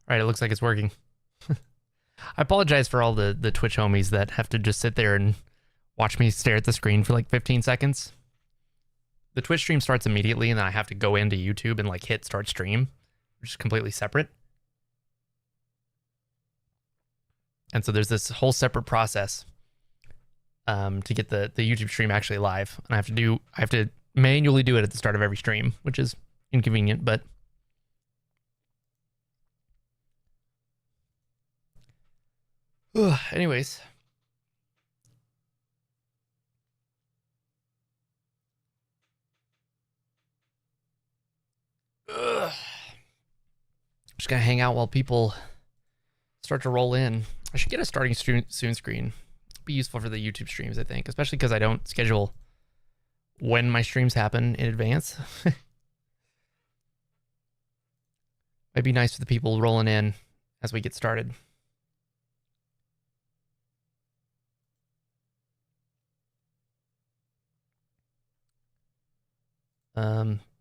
All right, it looks like it's working. I apologize for all the Twitch homies that have to just sit there and watch me stare at the screen for like 15 seconds. The Twitch stream starts immediately, and then I have to go into YouTube and like hit start stream, which is completely separate. And so there's this whole separate process to get the YouTube stream actually live. And I have to manually do it at the start of every stream, which is inconvenient, but anyways. Just gonna hang out while people start to roll in. I should get a starting soon screen. Be useful for the YouTube streams, I think, especially because I don't schedule when my streams happen in advance. Might be nice for the people rolling in as we get started.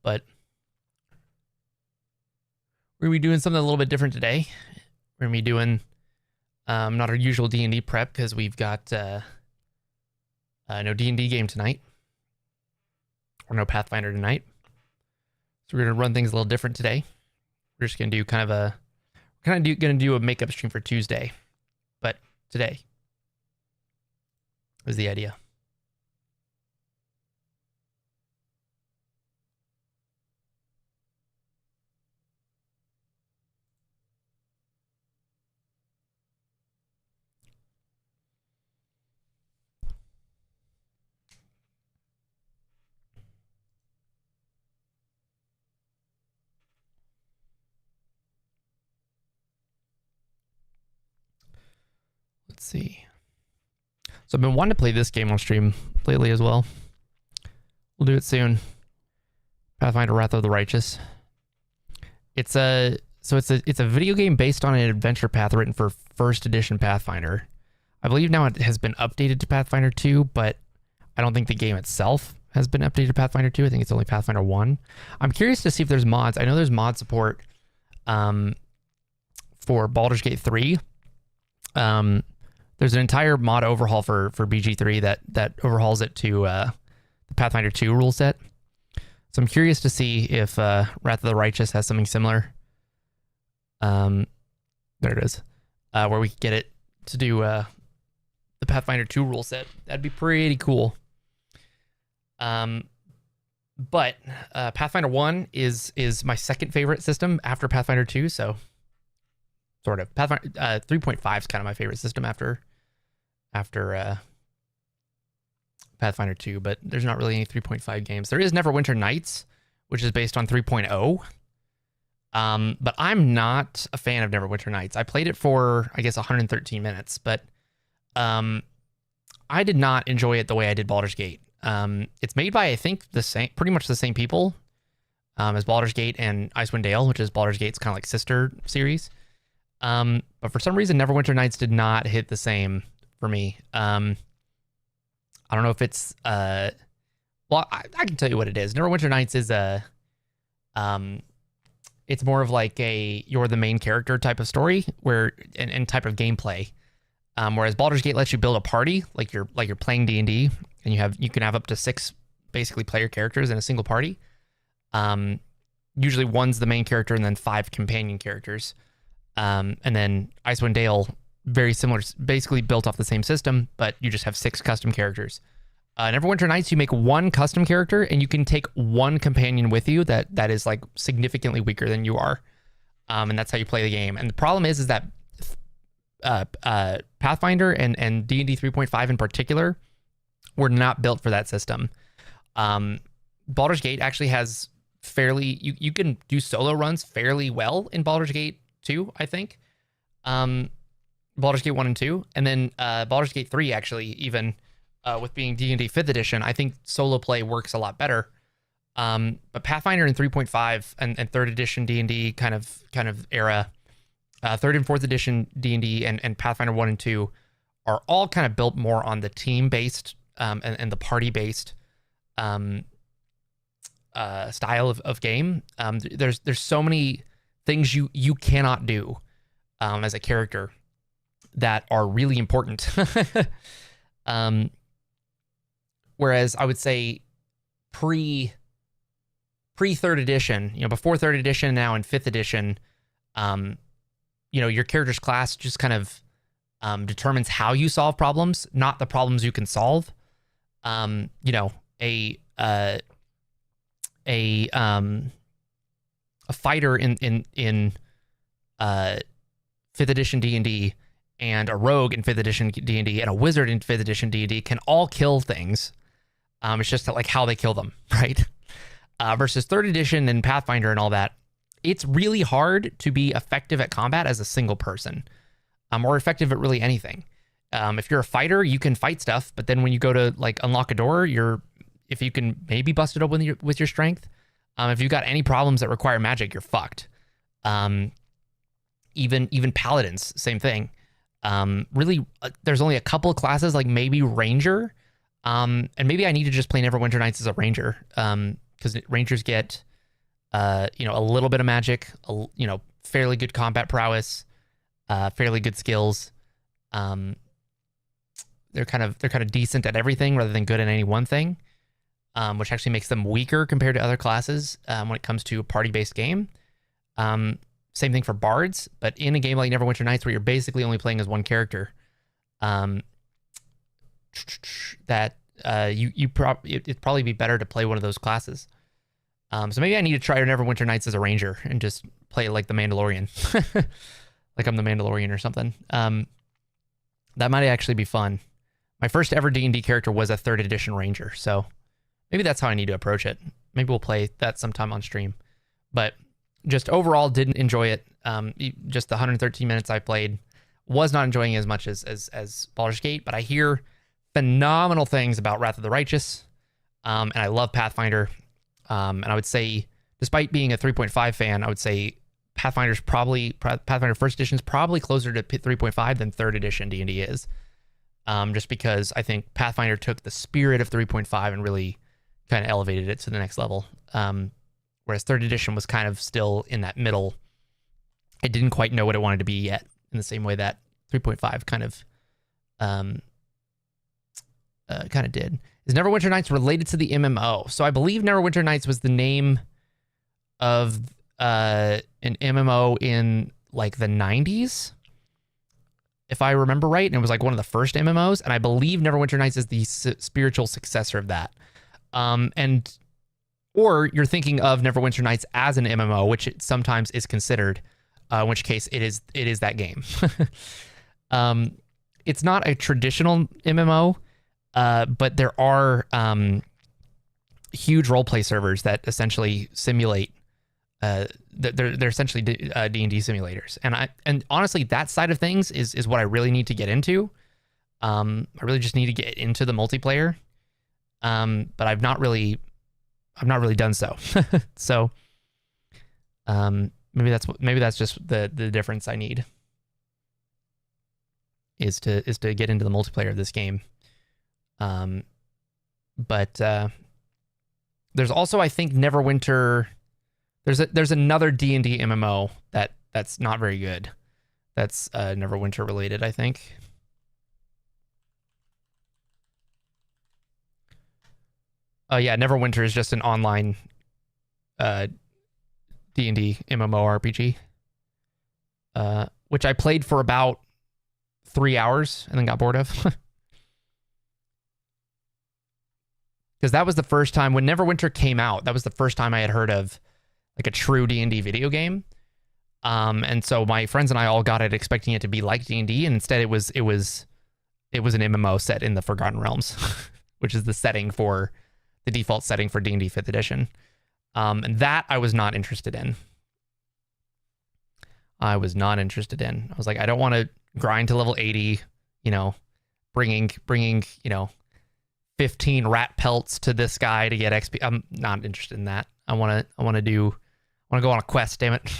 But we're gonna be doing something a little bit different today. We're gonna be doing not our usual D&D prep because we've got no D&D game tonight, or no Pathfinder tonight. So we're gonna run things a little different today. We're just gonna do gonna do a makeup stream for Tuesday, but today is the idea. Let's see. So I've been wanting to play this game on stream lately as well. We'll do it soon. Pathfinder Wrath of the Righteous. It's a video game based on an adventure path written for first edition Pathfinder. I believe now it has been updated to Pathfinder 2, but I don't think the game itself has been updated to Pathfinder 2. I think it's only Pathfinder 1. I'm curious to see if there's mods. I know there's mod support for Baldur's Gate 3. There's an entire mod overhaul for BG3 that overhauls it to the Pathfinder 2 rule set. So I'm curious to see if Wrath of the Righteous has something similar. There it is. Where we can get it to do the Pathfinder 2 rule set. That'd be pretty cool. But Pathfinder 1 is my second favorite system after Pathfinder 2, so sort of. Pathfinder 3.5 is kind of my favorite system after Pathfinder 2, but there's not really any 3.5 games. There is Neverwinter Nights, which is based on 3.0. But I'm not a fan of Neverwinter Nights. I played it for, I guess, 113 minutes, but I did not enjoy it the way I did Baldur's Gate. It's made by, I think, pretty much the same people as Baldur's Gate and Icewind Dale, which is Baldur's Gate's kind of like sister series. But for some reason, Neverwinter Nights did not hit the same for me. I don't know if it's well, I can tell you what it is. Neverwinter Nights is it's more of like a you're the main character type of story and type of gameplay. Whereas Baldur's Gate lets you build a party like you're playing D&D, and you can have up to 6 basically player characters in a single party. Usually one's the main character and then 5 companion characters. And then Icewind Dale, very similar, basically built off the same system, but you just have 6 custom characters. Neverwinter Nights, you make 1 custom character, and you can take 1 companion with you that is like significantly weaker than you are. And that's how you play the game. And the problem is that Pathfinder and D&D 3.5 in particular were not built for that system. Baldur's Gate actually has fairly, you can do solo runs fairly well in Baldur's Gate 2, I think. Baldur's Gate 1 and 2, and then Baldur's Gate 3 actually, even with being D&D 5th edition, I think solo play works a lot better. But Pathfinder in 3.5 and 3rd edition D&D kind of era, 3rd and 4th edition D&D and Pathfinder 1 and 2 are all kind of built more on the team-based and the party-based style of game. There's so many things you cannot do as a character that are really important. Whereas I would say pre third edition, before third edition, now in fifth edition, your character's class just kind of determines how you solve problems, not the problems you can solve. A fighter in fifth edition D&D and a rogue in fifth edition D&D and a wizard in fifth edition D&D can all kill things. It's just like how they kill them, right? Versus third edition and Pathfinder and all that, it's really hard to be effective at combat as a single person, or effective at really anything. If you're a fighter, you can fight stuff, but then when you go to like unlock a door, if you can maybe bust it open with your strength, if you've got any problems that require magic, you're fucked. Even paladins, same thing. Really, there's only a couple of classes, like maybe ranger, and maybe I need to just play Neverwinter Nights as a ranger, because rangers get a little bit of magic, fairly good combat prowess, fairly good skills. They're kind of decent at everything rather than good at any one thing, which actually makes them weaker compared to other classes when it comes to a party-based game. Same thing for bards, but in a game like Neverwinter Nights where you're basically only playing as one character, it'd probably be better to play one of those classes. So maybe I need to try Neverwinter Nights as a ranger and just play like the Mandalorian, like I'm the Mandalorian or something. That might actually be fun. My first ever D&D character was a third edition ranger, so maybe that's how I need to approach it. Maybe we'll play that sometime on stream. But just overall, didn't enjoy it. Just the 113 minutes I played, was not enjoying it as much as Baldur's Gate, but I hear phenomenal things about Wrath of the Righteous, and I love Pathfinder. And I would say, despite being a 3.5 fan, I would say Pathfinder First Edition is probably closer to 3.5 than Third Edition D&D is. Just because I think Pathfinder took the spirit of 3.5 and really kind of elevated it to the next level. Whereas Third Edition was kind of still in that middle. It didn't quite know what it wanted to be yet, in the same way that 3.5 kind of did. Is Neverwinter Nights related to the MMO? So I believe Neverwinter Nights was the name of an MMO in like the 90s, if I remember right, and it was like one of the first MMOs, and I believe Neverwinter Nights is the spiritual successor of that. Or you're thinking of Neverwinter Nights as an MMO, which it sometimes is considered, in which case it is that game. It's not a traditional MMO, but there are huge roleplay servers that essentially simulate. They're essentially D&D simulators, and honestly, that side of things is what I really need to get into. I really just need to get into the multiplayer, but I've not really done so. So maybe that's just the difference I need is to get into the multiplayer of this game. But there's also, I think, Neverwinter. There's another D&D MMO that's not very good. That's Neverwinter related, I think. Yeah, Neverwinter is just an online D&D MMORPG, which I played for about 3 hours and then got bored of. Because that was the first time when Neverwinter came out. That was the first time I had heard of like a true D&D video game. And so my friends and I all got it expecting it to be like D&D, and instead it was an MMO set in the Forgotten Realms, which is the default setting for D&D 5th edition. And that I was not interested in. I was like, I don't want to grind to level 80, bringing 15 rat pelts to this guy to get XP. I'm not interested in that. I want to go on a quest, damn it.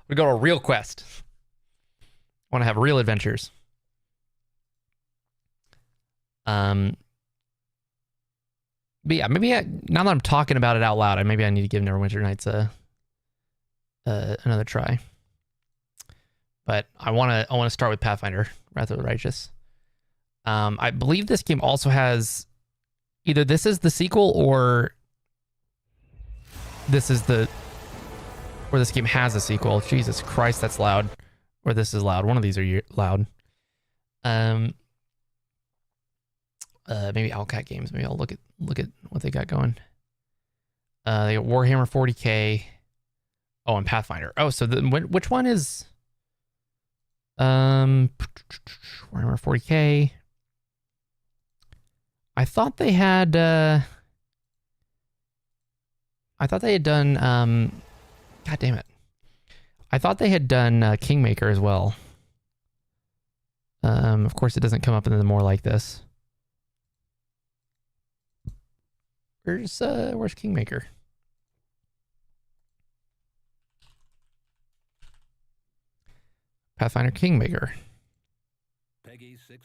We go on a real quest. I want to have real adventures. But yeah, maybe now that I'm talking about it out loud, maybe I need to give Neverwinter Nights another try. but I want to start with Pathfinder, Wrath of the Righteous. I believe this game also has either this is the sequel or this game has a sequel. Jesus Christ, that's loud. Or this is loud. One of these are loud. Maybe Owlcat Games. Maybe I'll look at what they got going. They got Warhammer 40K. Oh, and Pathfinder. Oh, so which one is Warhammer 40K? I thought they had done God damn it. I thought they had done Kingmaker as well. Of course it doesn't come up in the more like this. Where's Kingmaker? Pathfinder Kingmaker. Peggy 6.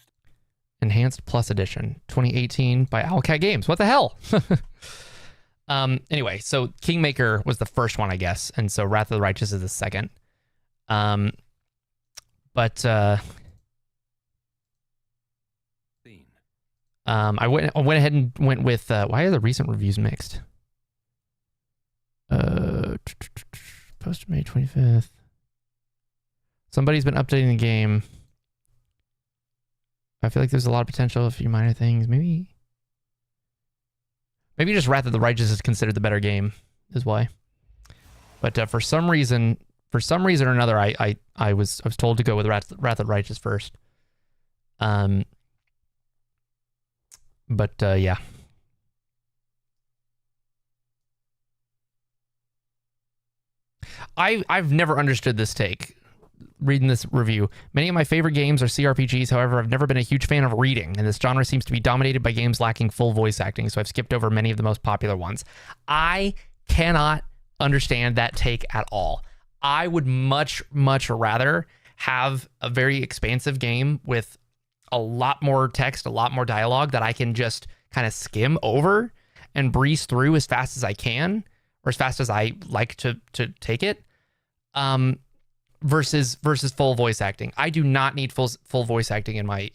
Enhanced Plus Edition, 2018 by Owlcat Games. What the hell? Anyway, so Kingmaker was the first one, I guess, and so Wrath of the Righteous is the second. I went ahead and went with why are the recent reviews mixed? Posted May 25th. Somebody's been updating the game. I feel like there's a lot of potential, a few minor things. Maybe just Wrath of the Righteous is considered the better game, is why. But for some reason or another, I was told to go with Wrath of the Righteous first. Yeah. I've never understood this take. Reading this review, many of my favorite games are CRPGs. However, I've never been a huge fan of reading, and this genre seems to be dominated by games lacking full voice acting, so I've skipped over many of the most popular ones. I cannot understand that take at all. I would much rather have a very expansive game with a lot more text, a lot more dialogue that I can just kind of skim over and breeze through as fast as I can, or as fast as I like to take it. Versus full voice acting. I do not need full voice acting in my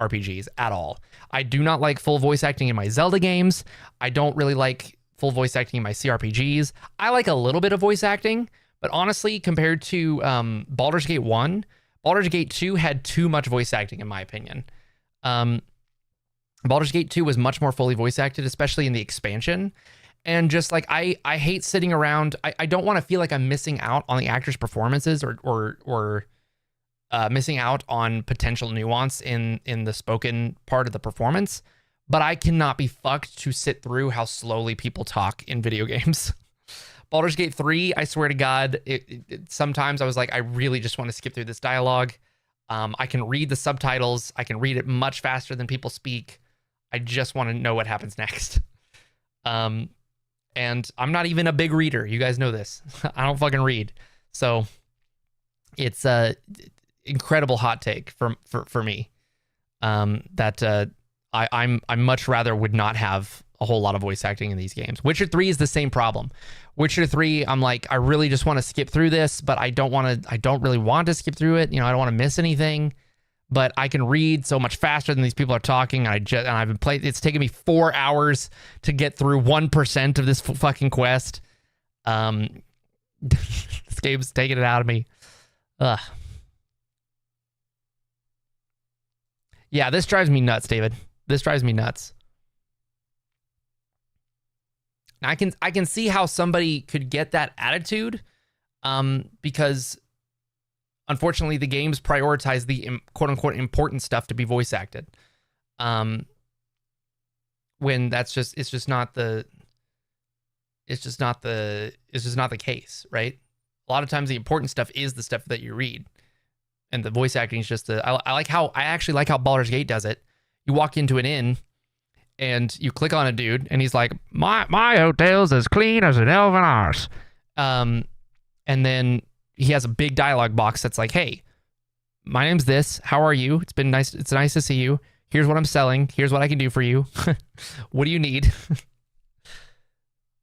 RPGs at all. I do not like full voice acting in my Zelda games. I don't really like full voice acting in my CRPGs. I like a little bit of voice acting, but honestly, compared to Baldur's Gate 1, Baldur's Gate 2 had too much voice acting in my opinion. Baldur's Gate 2 was much more fully voice acted, especially in the expansion. And just like I hate sitting around. I don't want to feel like I'm missing out on the actors' performances or missing out on potential nuance in the spoken part of the performance. But I cannot be fucked to sit through how slowly people talk in video games. Baldur's Gate 3, I swear to God, sometimes I was like, I really just want to skip through this dialogue. I can read the subtitles. I can read it much faster than people speak. I just want to know what happens next. And I'm not even a big reader. You guys know this. I don't fucking read. So it's a incredible hot take for me. That I much rather would not have a whole lot of voice acting in these games. Witcher 3 is the same problem. Witcher 3, I'm like, I really just want to skip through this, but I don't really want to skip through it. You know, I don't want to miss anything. But I can read so much faster than these people are talking. And I've been playing. It's taken me 4 hours to get through 1% of this fucking quest. This game's taking it out of me. Ugh. Yeah, this drives me nuts, David. This drives me nuts. I can see how somebody could get that attitude, because unfortunately, the games prioritize the quote unquote important stuff to be voice acted. When it's just not the case, right? A lot of times the important stuff is the stuff that you read, and the voice acting is just I actually like how Baldur's Gate does it. You walk into an inn and you click on a dude and he's like, my hotel's as clean as an elven arse. And then he has a big dialogue box that's like, hey, my name's this. How are you? It's nice to see you. Here's what I'm selling. Here's what I can do for you. What do you need?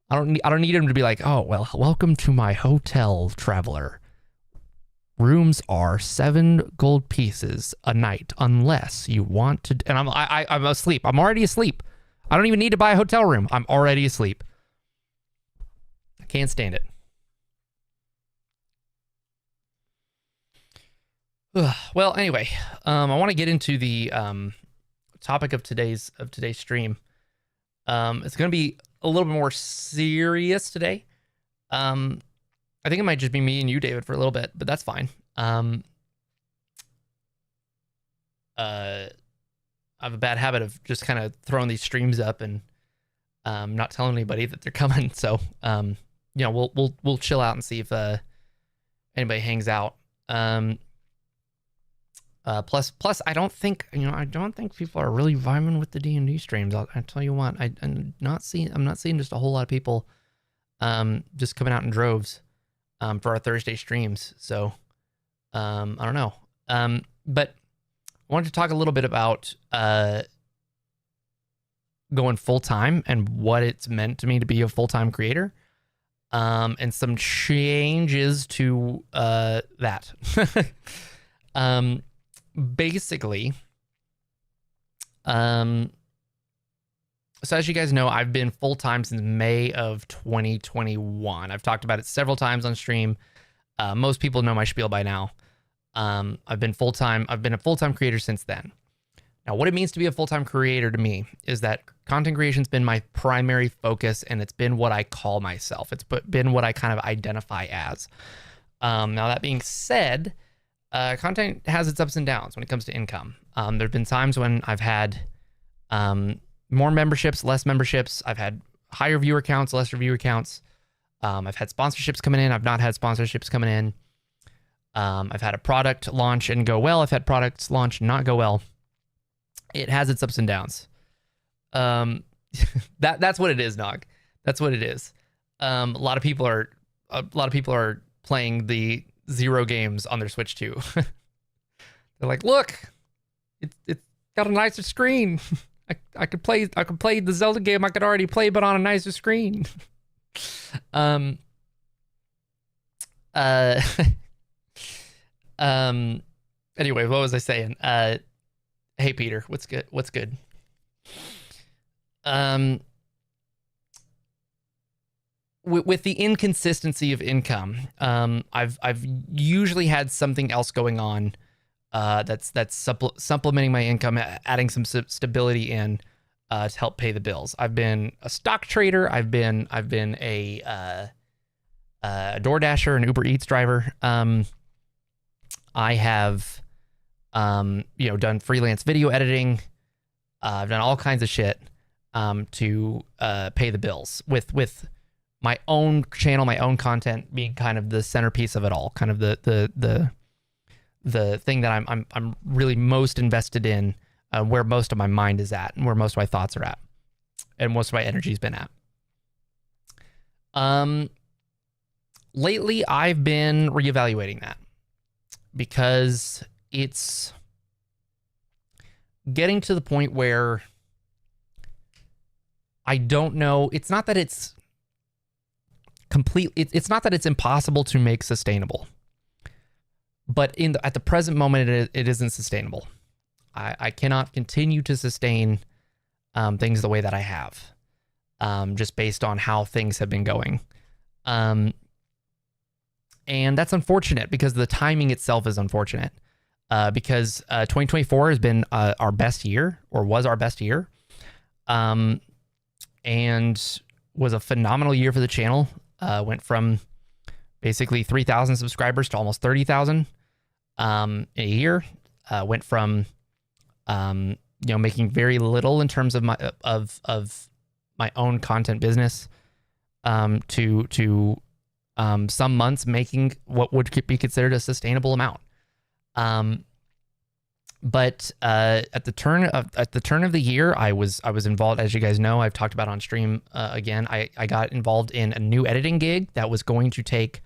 I don't need him to be like, oh, well, welcome to my hotel, traveler. rooms are 7 gold pieces a night, unless you want to. And I'm asleep. I'm already asleep. I don't even need to buy a hotel room. I'm already asleep. I can't stand it. Well, anyway, I want to get into the topic of today's stream. It's going to be a little bit more serious today. I think it might just be me and you, David, for a little bit, but that's fine. I have a bad habit of just kind of throwing these streams up and not telling anybody that they're coming. So, we'll chill out and see if anybody hangs out. Plus, I don't think people are really vibing with the D&D streams. I tell you what, I'm not seeing just a whole lot of people, just coming out in droves, for our Thursday streams. So, I don't know. But I wanted to talk a little bit about, going full time and what it's meant to me to be a full-time creator, and some changes to, that. Basically, so as you guys know, I've been full-time since May of 2021. I've talked about it several times on stream. Most people know my spiel by now. I've been a full-time creator since then. Now, what it means to be a full-time creator to me is that content creation's been my primary focus, and it's been what I call myself. It's been what I kind of identify as. Now, that being said, content has its ups and downs when it comes to income. There have been times when I've had more memberships, less memberships. I've had higher viewer counts, lesser viewer counts. I've had sponsorships coming in. I've not had sponsorships coming in. I've had a product launch and go well. I've had products launch and not go well. It has its ups and downs. That's what it is, Nog. That's what it is. A lot of people are playing the 0 games on their Switch too. They're like, look, it's got a nicer screen. I could play the Zelda game I could already play, but on a nicer screen. Anyway, what was I saying? Hey Peter, what's good? With the inconsistency of income, I've usually had something else going on, that's supplementing my income, adding some stability in, to help pay the bills. I've been a stock trader. I've been a DoorDasher, an Uber Eats driver. I have, done freelance video editing. I've done all kinds of shit, to pay the bills with my own channel, my own content being kind of the centerpiece of it all, kind of the thing that I'm really most invested in, where most of my mind is at and where most of my thoughts are at and most of my energy's been at. Lately I've been reevaluating that because it's getting to the point where I don't know. It's not that it's it's not that it's impossible to make sustainable, but at the present moment, it isn't sustainable. I cannot continue to sustain things the way that I have, just based on how things have been going. And that's unfortunate because the timing itself is unfortunate, because 2024 has been our best year, or was our best year, and was a phenomenal year for the channel. Went from basically 3,000 subscribers to almost 30,000 in a year. Went from making very little in terms of my own content business, to some months making what would be considered a sustainable amount. But at the turn of the year, I was involved, as you guys know, I've talked about on stream again. I got involved in a new editing gig that was going to take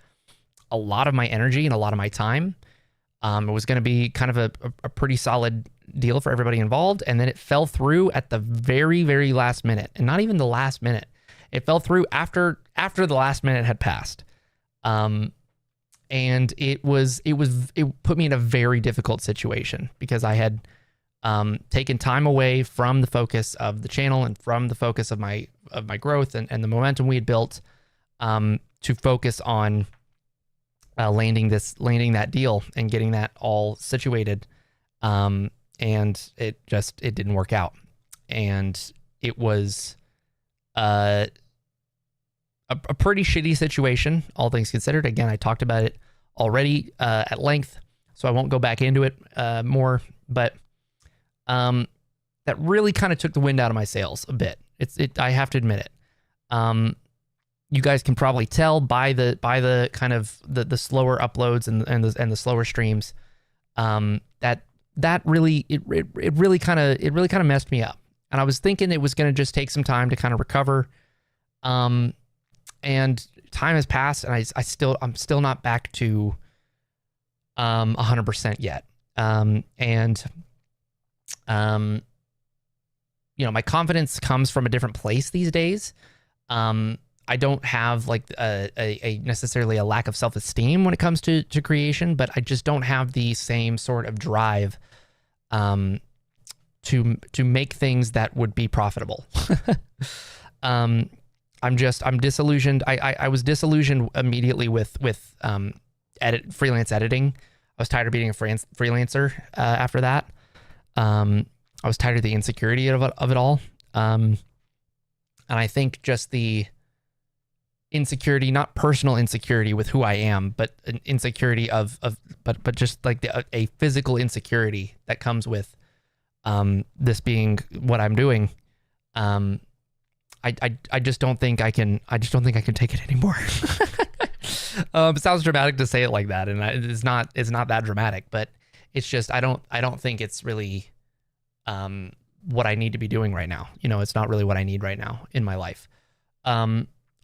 a lot of my energy and a lot of my time. It was going to be kind of a pretty solid deal for everybody involved, and then it fell through at the very, very last minute, and not even the last minute. It fell through after the last minute had passed. And it put me in a very difficult situation because I had taken time away from the focus of the channel and from the focus of my growth and the momentum we had built, to focus on landing that deal and getting that all situated. And it didn't work out. And it was a pretty shitty situation, all things considered. Again, I talked about it already at length, so I won't go back into it more. But that really kind of took the wind out of my sails a bit. I have to admit it. You guys can probably tell by the kind of the slower uploads and the slower streams, that really kind of messed me up. And I was thinking it was going to just take some time to kind of recover. And time has passed, and I'm still not back to 100% yet. My confidence comes from a different place these days. I don't have like a necessarily a lack of self-esteem when it comes to creation, but I just don't have the same sort of drive to make things that would be profitable. I'm disillusioned. I was disillusioned immediately with freelance editing. I was tired of being a freelancer after that. I was tired of the insecurity of it all. And I think just the insecurity, not personal insecurity with who I am, but an insecurity but just like a physical insecurity that comes with this being what I'm doing. I just don't think I can take it anymore. It sounds dramatic to say it like that, and it's not that dramatic, but it's just I don't think it's really what I need to be doing right now. It's not really what I need right now in my life.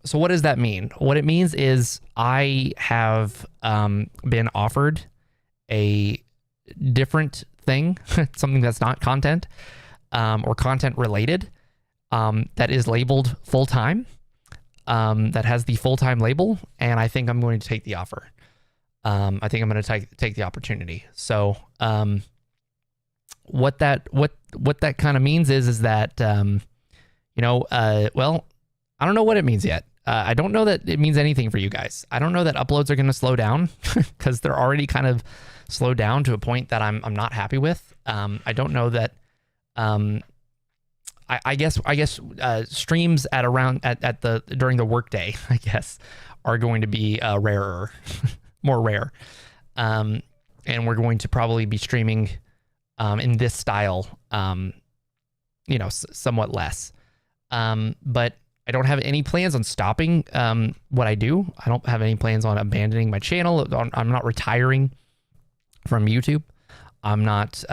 So what does that mean? What it means is I have been offered a different thing, something that's not content or content related, that is labeled full-time, that has the full-time label, and I think I'm going to take the offer. I think I'm going to take the opportunity. So what that kind of means is that well, I don't know what it means yet. I don't know that it means anything for you guys. I don't know that uploads are going to slow down because they're already kind of slowed down to a point that I'm not happy with. I don't know that. I guess streams during the workday, I guess, are going to be rarer, more rare, and we're going to probably be streaming in this style, somewhat less. But I don't have any plans on stopping what I do. I don't have any plans on abandoning my channel. I'm not retiring from YouTube. I'm not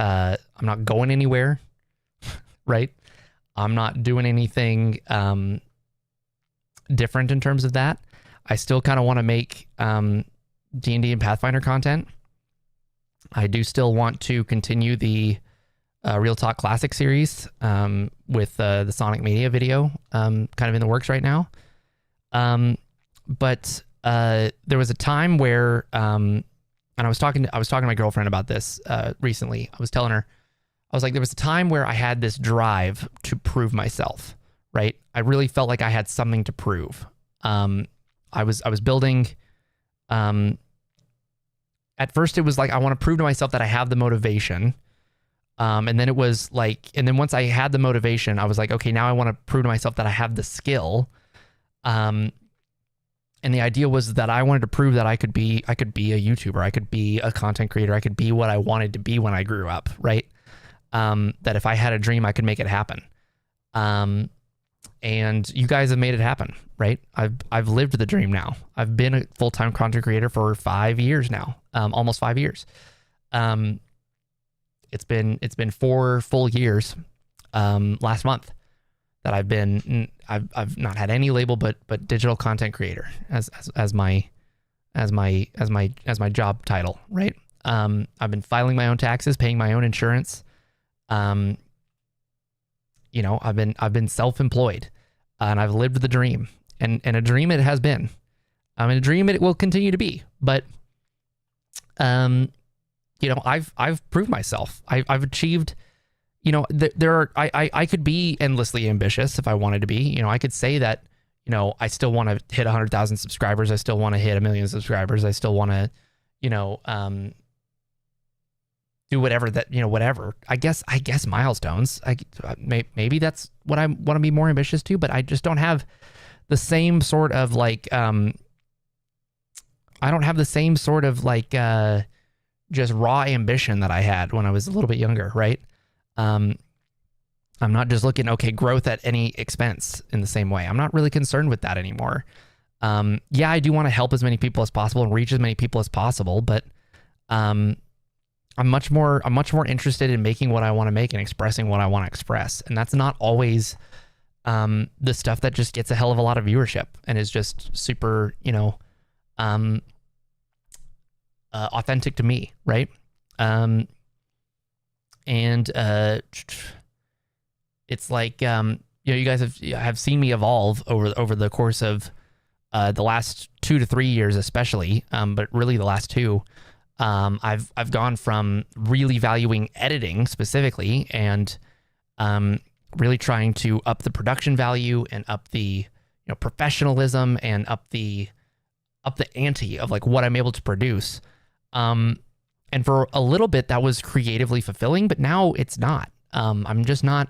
going anywhere, right? I'm not doing anything different in terms of that. I still kind of want to make D&D and Pathfinder content. I do still want to continue the Real Talk Classic series with the Sonic Mania video kind of in the works right now. But there was a time where, and I was talking to my girlfriend about this recently. I was telling her, I was like, there was a time where I had this drive to prove myself, right? I really felt like I had something to prove. I was building, at first it was like, I want to prove to myself that I have the motivation. And then it was like, and then once I had the motivation, I was like, okay, now I want to prove to myself that I have the skill. And the idea was that I wanted to prove that I could be a YouTuber. I could be a content creator. I could be what I wanted to be when I grew up. Right. That if I had a dream, I could make it happen. And you guys have made it happen, right? I've lived the dream now. I've been a full-time content creator for 5 years now, almost 5 years. It's been 4 full years, last month that I've not had any label, but digital content creator as my job title, right? I've been filing my own taxes, paying my own insurance. I've been self-employed, and I've lived the dream, and a dream it has been. A dream it will continue to be, but I've proved myself. I've achieved, I could be endlessly ambitious if I wanted to be. I could say that, I still want to hit 100,000 subscribers. I still want to hit 1 million subscribers. I still want to, do whatever that, whatever. I guess milestones. Maybe that's what I want to be more ambitious to, but I just don't have the same sort of I don't have the same sort of just raw ambition that I had when I was a little bit younger, right? I'm not just looking, growth at any expense in the same way. I'm not really concerned with that anymore. Yeah, I do want to help as many people as possible and reach as many people as possible, but I'm much more interested in making what I want to make and expressing what I want to express. And that's not always the stuff that just gets a hell of a lot of viewership and is just super, authentic to me, right? It's like, you guys have seen me evolve over the course of the last 2 to 3 years, especially, but really the last 2. I've gone from really valuing editing specifically and really trying to up the production value and up the professionalism and up the ante of what I'm able to produce. And for a little bit that was creatively fulfilling, but now it's not. I'm just not.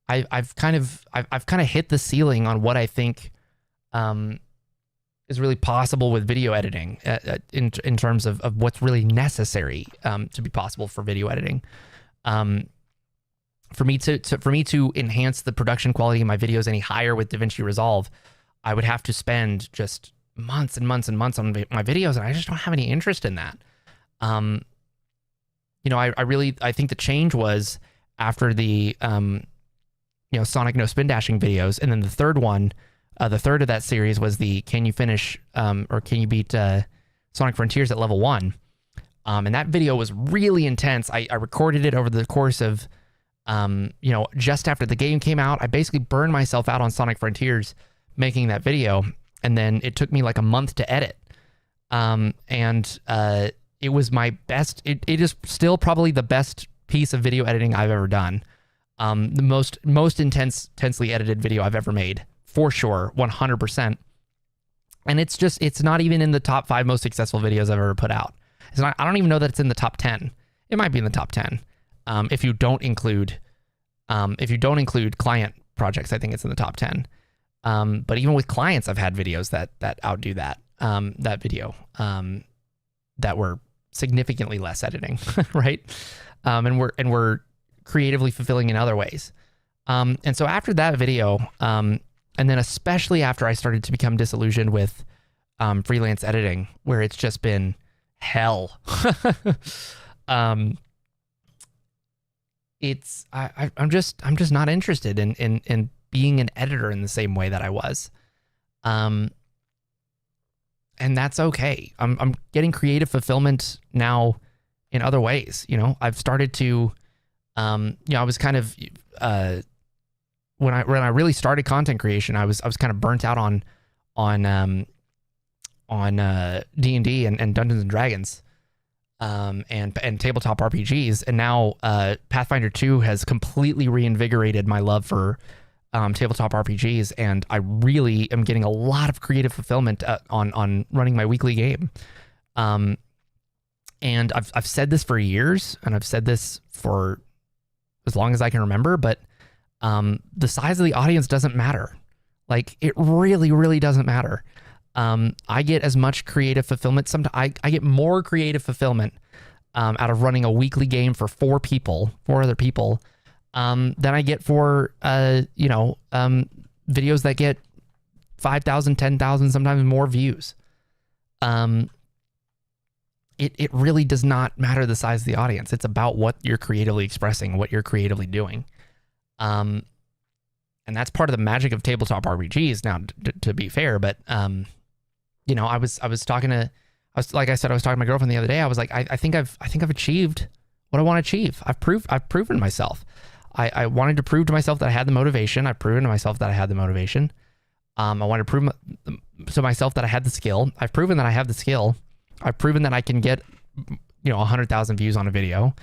I've kind of hit the ceiling on what I think is really possible with video editing in terms of what's really necessary to be possible for video editing. For me to enhance the production quality of my videos any higher with DaVinci Resolve, I would have to spend just months and months and months on my videos, and I just don't have any interest in that. I think the change was after the Sonic No Spin Dashing videos, and then the third one, the third of that series was the can you finish or can you beat Sonic Frontiers at level 1, and that video was really intense. I recorded it over the course of just after the game came out. I basically burned myself out on Sonic Frontiers making that video, and then it took me a month to edit, it was my best. It is still probably the best piece of video editing I've ever done. The most intensely edited video I've ever made, for sure, 100%. And it's not even in the top 5 most successful videos I've ever put out. It's not. I don't even know that it's in the top 10. It might be in the top 10 if you don't include client projects. I think it's in the top 10. But even with clients, I've had videos that outdo that video that were significantly less editing, right? And we're creatively fulfilling in other ways. And so after that video, and then especially after I started to become disillusioned with freelance editing, where it's just been hell. I'm just not interested in being an editor in the same way that I was. And that's okay. I'm getting creative fulfillment now in other ways. I've started to, I was kind of, when I really started content creation, I was kind of burnt out on D&D and Dungeons and Dragons, and tabletop RPGs. And now, Pathfinder 2 has completely reinvigorated my love for tabletop RPGs, and I really am getting a lot of creative fulfillment on running my weekly game. And I've said this for years, and I've said this for as long as I can remember, but the size of the audience doesn't matter. It really, really doesn't matter. I get as much creative fulfillment. Sometimes I get more creative fulfillment out of running a weekly game for 4 other people, than I get for videos that get 5,000, 10,000, sometimes more views. It really does not matter the size of the audience. It's about what you're creatively expressing, what you're creatively doing. And that's part of the magic of tabletop RPGs. Now, to be fair, but I was talking to my girlfriend the other day. I was like, I think I've achieved what I want to achieve. I've proven myself. I wanted to prove to myself that I had the motivation. I've proven to myself that I had the motivation. I wanted to prove to myself that I had the skill. I've proven that I have the skill. I've proven that I can get 100,000 views on a video.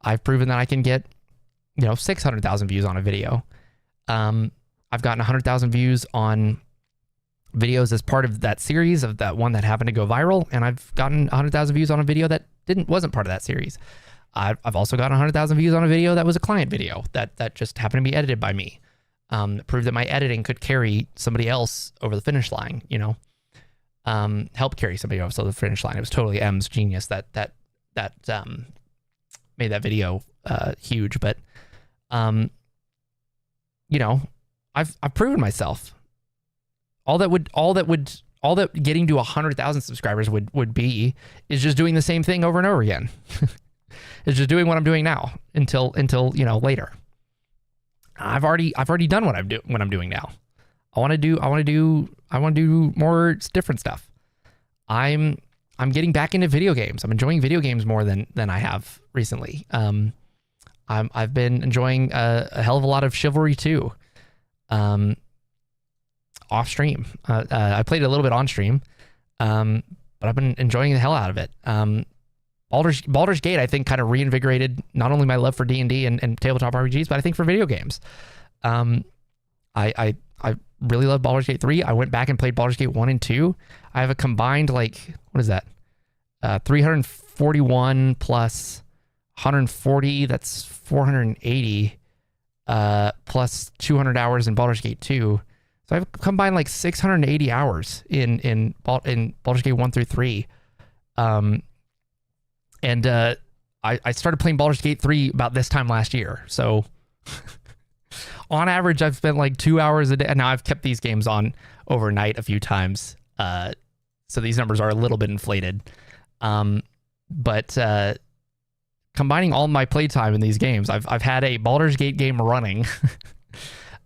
I've proven that I can get 600,000 views on a video. I've gotten 100,000 views on videos as part of that series of that one that happened to go viral, and I've gotten 100,000 views on a video that wasn't part of that series. I've also gotten 100,000 views on a video that was a client video that just happened to be edited by me. Proved that my editing could carry somebody else over the finish line. Help carry somebody else over the finish line. It was totally M's genius that made that video huge. But I've proven myself. All that getting to 100,000 subscribers would be is just doing the same thing over and over again. It's just doing what I'm doing now until later. I've already done what I'm doing now. I want to do more different stuff. I'm getting back into video games. I'm enjoying video games more than I have recently. I've been enjoying a hell of a lot of Chivalry 2. Off stream. I played a little bit on stream, but I've been enjoying the hell out of it. Baldur's Gate, I think, kind of reinvigorated not only my love for D&D and tabletop RPGs, but I think for video games. I really love Baldur's Gate 3. I went back and played Baldur's Gate 1 and 2. I have a combined, what is that? 341 plus 140, that's 480, plus 200 hours in Baldur's Gate 2. So I've combined 680 hours in Baldur's Gate 1 through 3. And I started playing Baldur's Gate 3 about this time last year. So on average, I've spent 2 hours a day. And now I've kept these games on overnight a few times. So these numbers are a little bit inflated. But combining all my playtime in these games, I've had a Baldur's Gate game running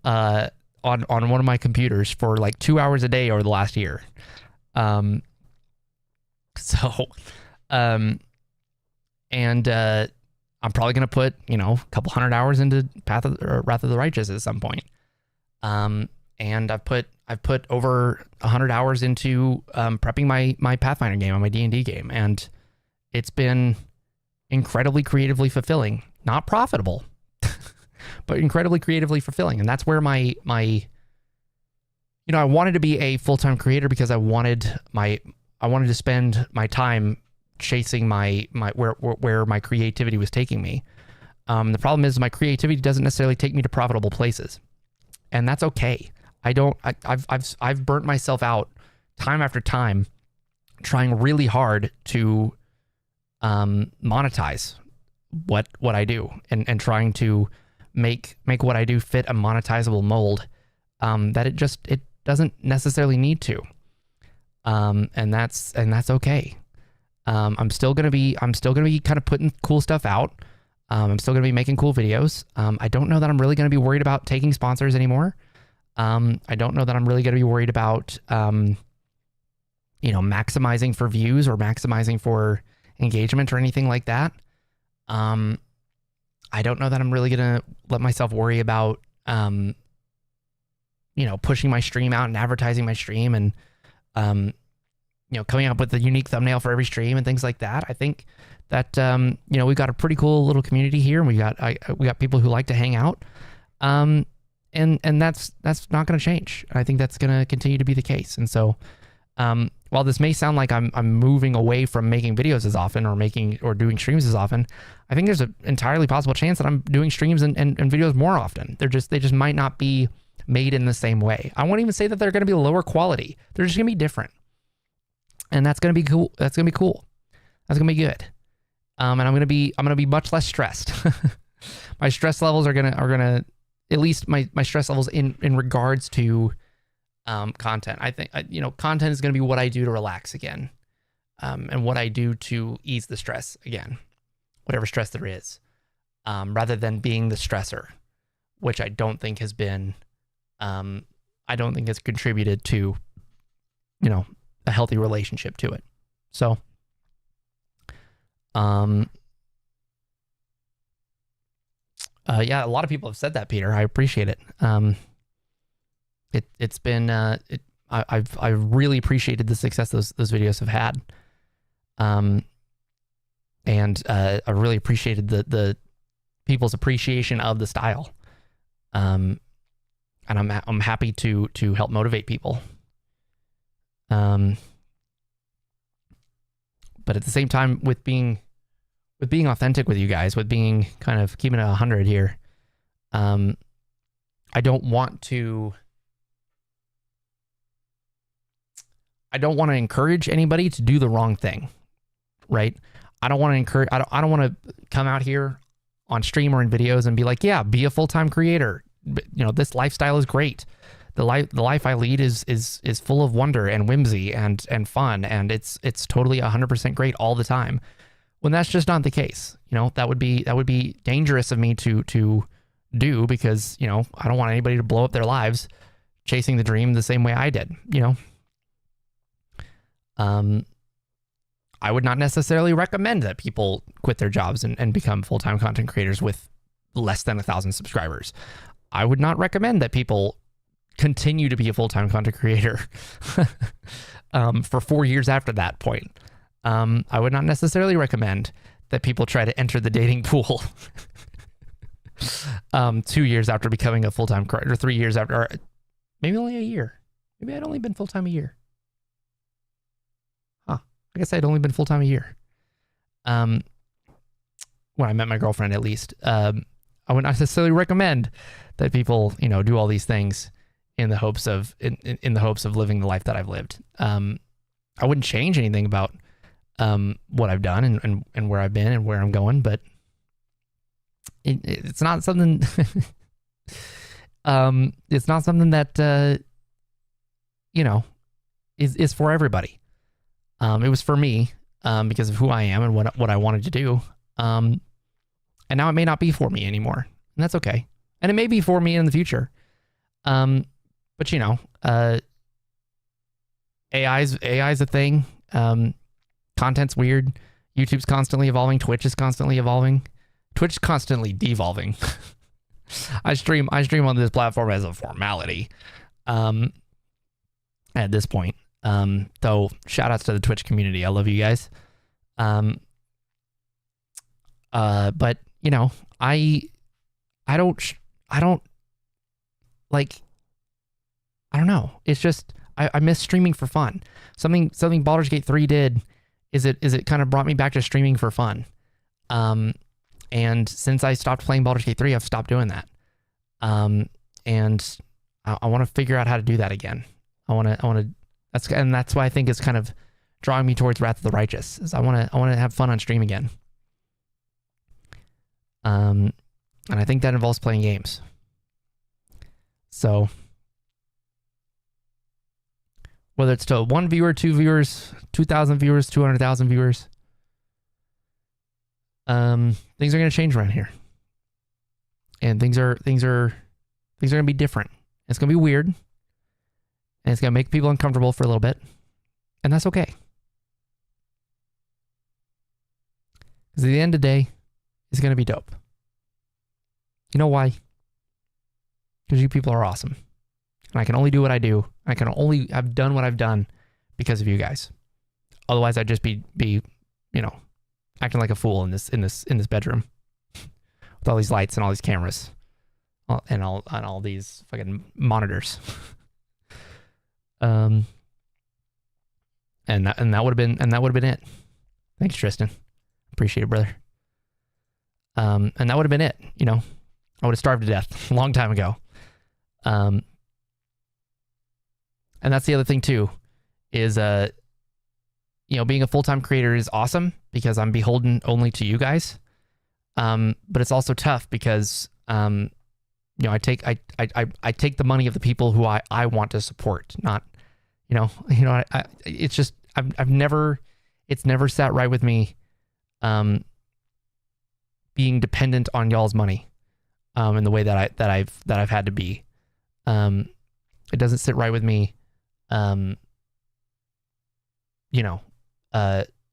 on one of my computers for 2 hours a day over the last year. And I'm probably going to put, a couple hundred hours into Wrath of the Righteous at some point. And I've put over 100 hours into prepping my Pathfinder game, my D&D game. And it's been incredibly creatively fulfilling. Not profitable, but incredibly creatively fulfilling. And that's where I wanted to be a full-time creator because I wanted to spend my time chasing where my creativity was taking me. The problem is my creativity doesn't necessarily take me to profitable places, and that's okay. I've burnt myself out time after time trying really hard to monetize what I do and trying to make what I do fit a monetizable mold that it doesn't necessarily need to. And that's okay. I'm still gonna be kind of putting cool stuff out. I'm still gonna be making cool videos. I don't know that I'm really gonna be worried about taking sponsors anymore. I don't know that I'm really gonna be worried about maximizing for views or maximizing for engagement or anything like that. I don't know that I'm really gonna let myself worry about pushing my stream out and advertising my stream and coming up with a unique thumbnail for every stream and things like that. I think that we've got a pretty cool little community here, and we got people who like to hang out, and that's not going to change. I think that's going to continue to be the case. And so, while this may sound like I'm moving away from making videos as often or doing streams as often, I think there's an entirely possible chance that I'm doing streams and videos more often. They just might not be made in the same way. I won't even say that they're going to be lower quality. They're just going to be different. And that's going to be cool. That's going to be cool. That's going to be good. And I'm going to be much less stressed. My stress levels are going to at least my stress levels in regards to content. I think content is going to be what I do to relax again. And what I do to ease the stress again, whatever stress there is, rather than being the stressor, which I don't think has been, I don't think has contributed to, a healthy relationship to it. So, yeah, a lot of people have said that, Peter. I appreciate it. It's been, I've really appreciated the success those videos have had. And I really appreciated the people's appreciation of the style. And I'm happy to help motivate people. But at the same time, with being authentic with you guys, with being kind of keeping it 100 here, I don't want to encourage anybody to do the wrong thing, right? I don't want to encourage. I don't want to come out here on stream or in videos and be like, yeah, be a full-time creator. You know, this lifestyle is great. The life I lead is full of wonder and whimsy and fun, and it's totally 100% great all the time. When that's just not the case, you know, that would be dangerous of me to do, because, you know, I don't want anybody to blow up their lives chasing the dream the same way I did, you know. I would not necessarily recommend that people quit their jobs and become full-time content creators with less than 1,000 subscribers. I would not recommend that people continue to be a full-time content creator for 4 years after that point. I would not necessarily recommend that people try to enter the dating pool 2 years after becoming a full-time creator, or 3 years after, or maybe only a year. Maybe I'd only been full-time a year. I guess I'd only been full-time a year. When I met my girlfriend, at least. I would not necessarily recommend that people, you know, do all these things in the hopes of living the life that I've lived. I wouldn't change anything about what I've done and where I've been and where I'm going, but it's not something it's not something that you know, is for everybody. It was for me, because of who I am and what I wanted to do. And now it may not be for me anymore, and that's okay. And it may be for me in the future. But you know, AI's a thing. Content's weird. YouTube's constantly evolving. Twitch is constantly evolving. Twitch is constantly devolving. I stream on this platform as a formality. At this point. Though shout outs to the Twitch community. I love you guys. But you know, I don't like, I don't know. It's just, I miss streaming for fun. Something Baldur's Gate 3 did is it kind of brought me back to streaming for fun. And since I stopped playing Baldur's Gate 3, I've stopped doing that. And I want to figure out how to do that again. I want to, that's why I think it's kind of drawing me towards Wrath of the Righteous, is I want to have fun on stream again. And I think that involves playing games. So whether it's to 1 viewer, 2 viewers, 2,000 viewers, 200,000 viewers, things are going to change around here. And things are going to be different. It's going to be weird. And it's going to make people uncomfortable for a little bit. And that's okay. Because at the end of the day, it's going to be dope. You know why? Because you people are awesome. And I can only do what I do. I can only have done what I've done because of you guys. Otherwise, I'd just be you know, acting like a fool in this bedroom with all these lights and all these cameras and all these fucking monitors. And that would have been it. Thanks, Tristan. Appreciate it, brother. And that would have been it. You know, I would have starved to death a long time ago. And that's the other thing too, is you know, being a full-time creator is awesome because I'm beholden only to you guys. But it's also tough because you know, I take the money of the people who I want to support, not, you know, it's just it's never sat right with me being dependent on y'all's money in the way that I've had to be. It doesn't sit right with me, you know,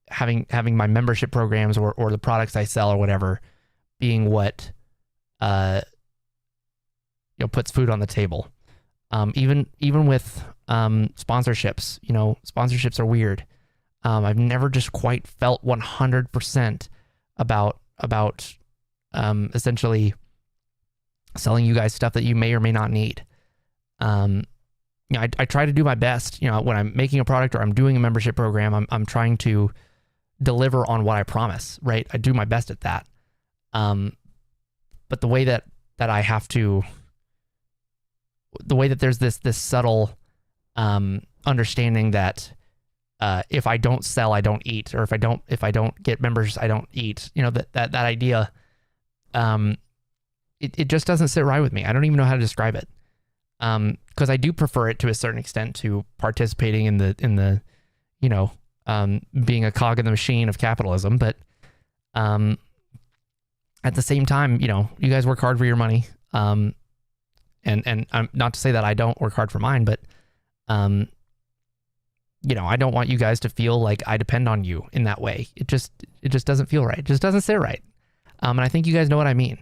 having my membership programs or the products I sell or whatever being what you know, puts food on the table. Even with sponsorships, you know, sponsorships are weird. I've never just quite felt 100% about essentially selling you guys stuff that you may or may not need. I try to do my best, when I'm making a product or I'm doing a membership program, I'm trying to deliver on what I promise, right? I do my best at that. But the way that I have to, the way that there's this subtle understanding that if I don't sell, I don't eat, or if I don't get members, I don't eat. That idea, it just doesn't sit right with me. I don't even know how to describe it. Because I do prefer it to a certain extent to participating in the being a cog in the machine of capitalism. But at the same time, you guys work hard for your money. And I'm not to say that I don't work hard for mine, but I don't want you guys to feel like I depend on you in that way. It just doesn't feel right. It just doesn't sit right. And I think you guys know what I mean.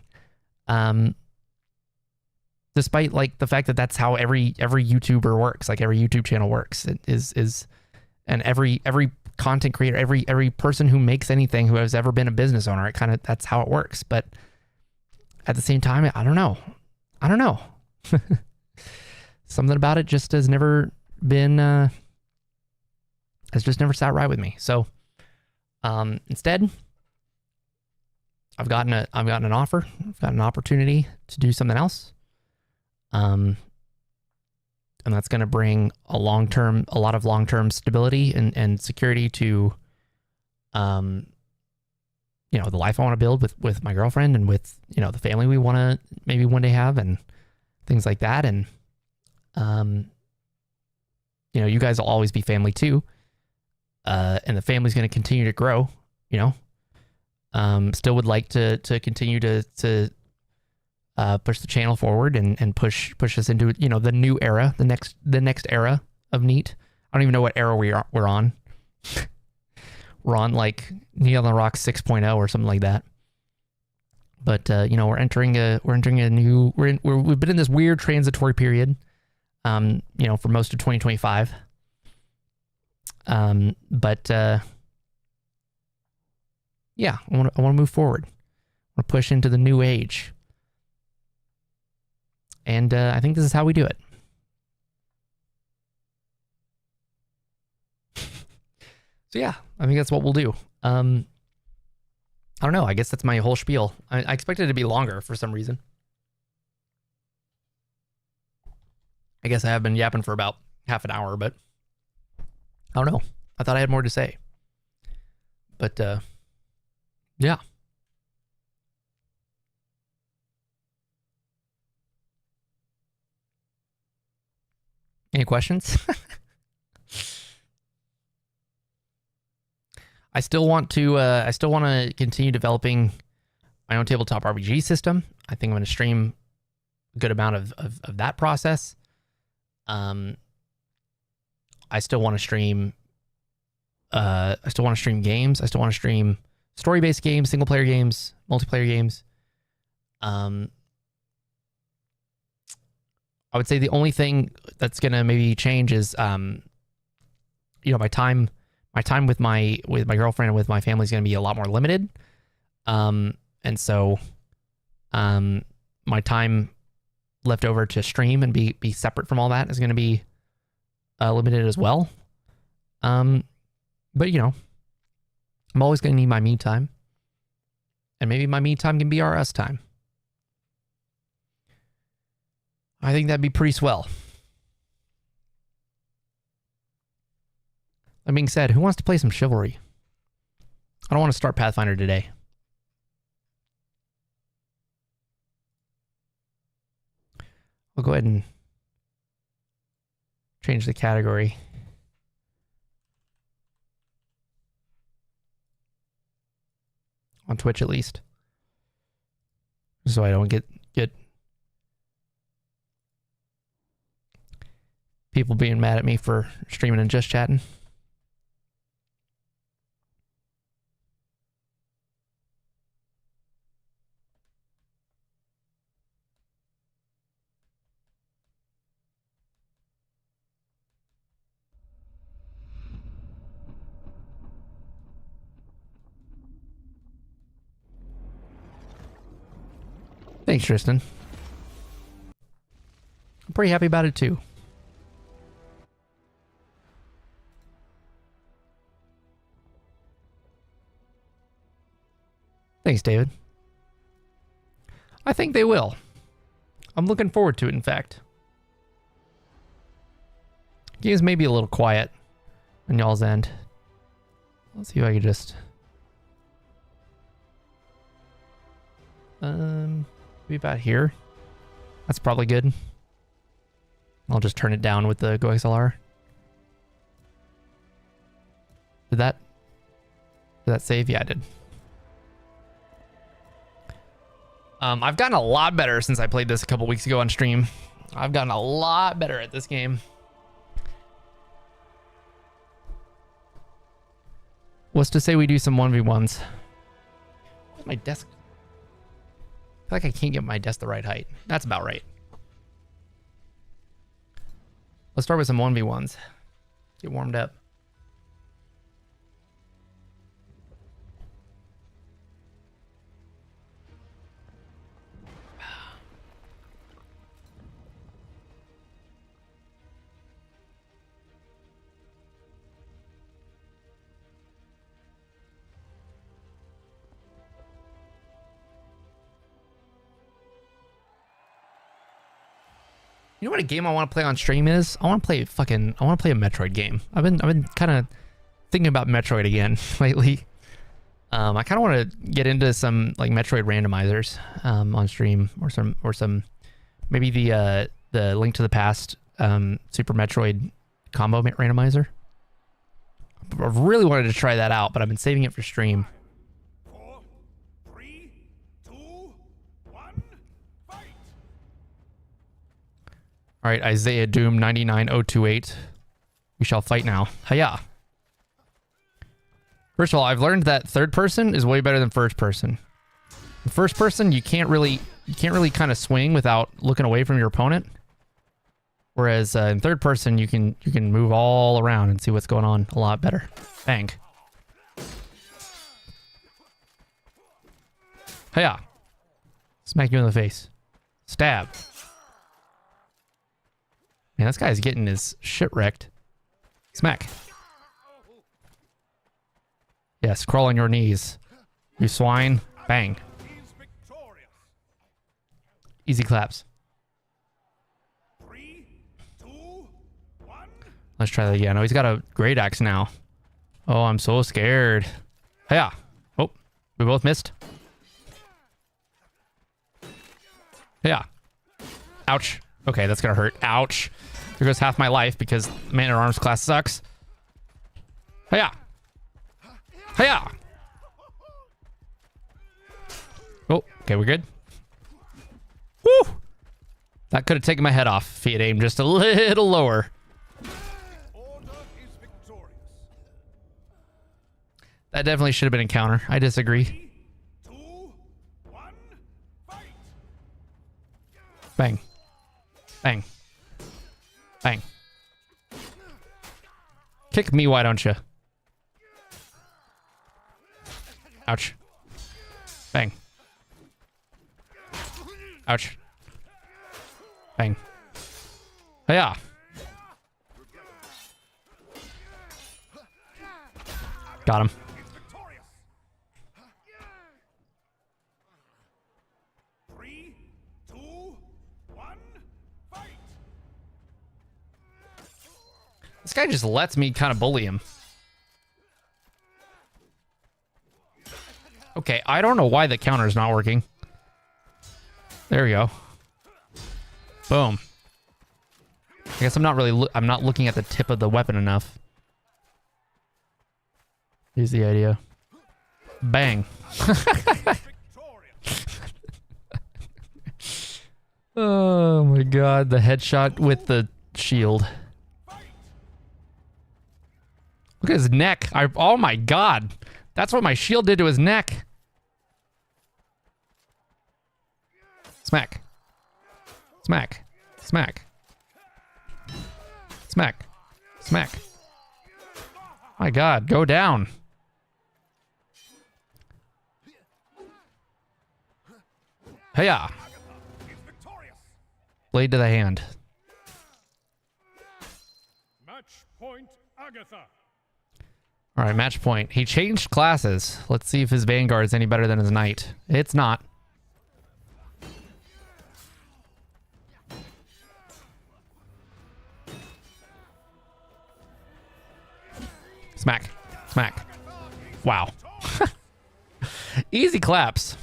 Despite like the fact that that's how every YouTuber works, like every YouTube channel works, it is, and every content creator, every person who makes anything, who has ever been a business owner, that's how it works. But at the same time, I don't know. Something about it just has never been, has just never sat right with me. So, instead, I've gotten an offer, I've got an opportunity to do something else. And that's going to bring a lot of long-term stability and security to, the life I want to build with my girlfriend and with, the family we want to maybe one day have and things like that. And, you guys will always be family too. And the family's going to continue to grow, still would like to continue to push the channel forward and push us into, the new era, the next era of Neat. I don't even know what era we're on. We're on like Neat on the Rocks 6.0 or something like that. But we're entering a new, we've been in this weird transitory period, for most of 2025. But yeah, I want to move forward. I want to push into the new age. And I think this is how we do it. So yeah, I think that's what we'll do. I don't know. I guess that's my whole spiel. I expected it to be longer for some reason. I guess I have been yapping for about half an hour, but I don't know. I thought I had more to say. But yeah. Any questions? I still want to continue developing my own tabletop RPG system. I think I'm going to stream a good amount of that process. I still want to stream games. I still want to stream story-based games, single-player games, multiplayer games. I would say the only thing that's gonna maybe change is, my time with my girlfriend and with my family is gonna be a lot more limited. And so, my time left over to stream and be separate from all that is gonna be limited as well. But I'm always gonna need my me time, and maybe my me time can be our us time. I think that'd be pretty swell. That being said, who wants to play some Chivalry? I don't want to start Pathfinder today. I'll go ahead and change the category. On Twitch, at least. So I don't get people being mad at me for streaming and just chatting. Thanks, Tristan. I'm pretty happy about it too. Thanks, David. I think they will. I'm looking forward to it, in fact. Games may be a little quiet on y'all's end. Let's see if I can just... Be about here. That's probably good. I'll just turn it down with the GoXLR. Did that save? Yeah, I did. I've gotten a lot better since I played this a couple weeks ago on stream. I've gotten a lot better at this game. What's to say we do some 1v1s? Where's my desk? I feel like I can't get my desk the right height. That's about right. Let's start with some 1v1s. Get warmed up. You know what a game I want to play on stream is? I want to play a Metroid game. I've been kind of thinking about Metroid again lately. I kind of want to get into some like Metroid randomizers on stream, or some maybe the Link to the Past Super Metroid combo randomizer. I really wanted to try that out, but I've been saving it for stream. 4, 3, 2, 1, fight! All right, Isaiah Doom 99028. We shall fight now. Hiya. First of all, I've learned that third person is way better than first person. In first person, you can't really kind of swing without looking away from your opponent. Whereas in third person, you can move all around and see what's going on a lot better. Bang. Hiya. Smack you in the face. Stab. Man, this guy's getting his shit wrecked. Smack. Yes, crawl on your knees. You swine. Bang. He's victorious. Easy claps. 3, 2, 1. Let's try that again. Oh, he's got a great axe now. Oh, I'm so scared. Hiya. Oh, we both missed. Hiya. Ouch. Okay, that's gonna hurt. Ouch. There goes half my life because Man-at-Arms class sucks. Hiya. Hiya. Oh, okay, we're good. Woo! That could have taken my head off if he had aimed just a little lower. Order is victorious. That definitely should have been a counter. I disagree. 3, 2, 1, fight! Bang. Bang. Bang. Kick me, why don't you? Ouch. Bang. Ouch. Bang. Hiya. Got him. Victorious. 3, 2, 1, fight! This guy just lets me kind of bully him. Okay, I don't know why the counter's not working. There we go. Boom. I guess I'm not looking at the tip of the weapon enough. Here's the idea. Bang. Victorious. Oh my god, the headshot with the shield. Look at his neck. Oh my god. That's what my shield did to his neck. Smack. Smack. Smack. Smack. Smack. My god, go down. Hiya. Blade to the hand. Match point, Agatha. All right, match point. He changed classes. Let's see if his Vanguard is any better than his Knight. It's not. Smack. Smack. Wow. Easy claps.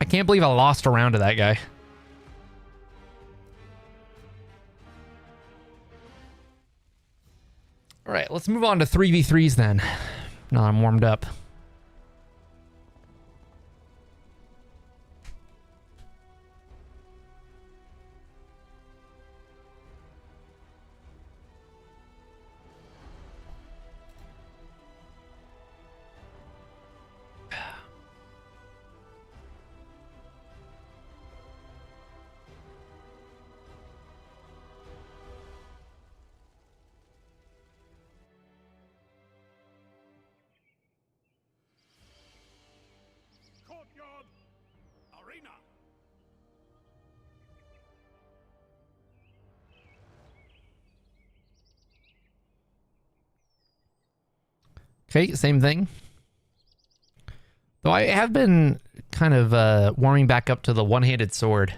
I can't believe I lost a round to that guy. All right, let's move on to 3v3s then. Now I'm warmed up. Courtyard, arena. Okay, same thing. Though I have been kind of warming back up to the one-handed sword.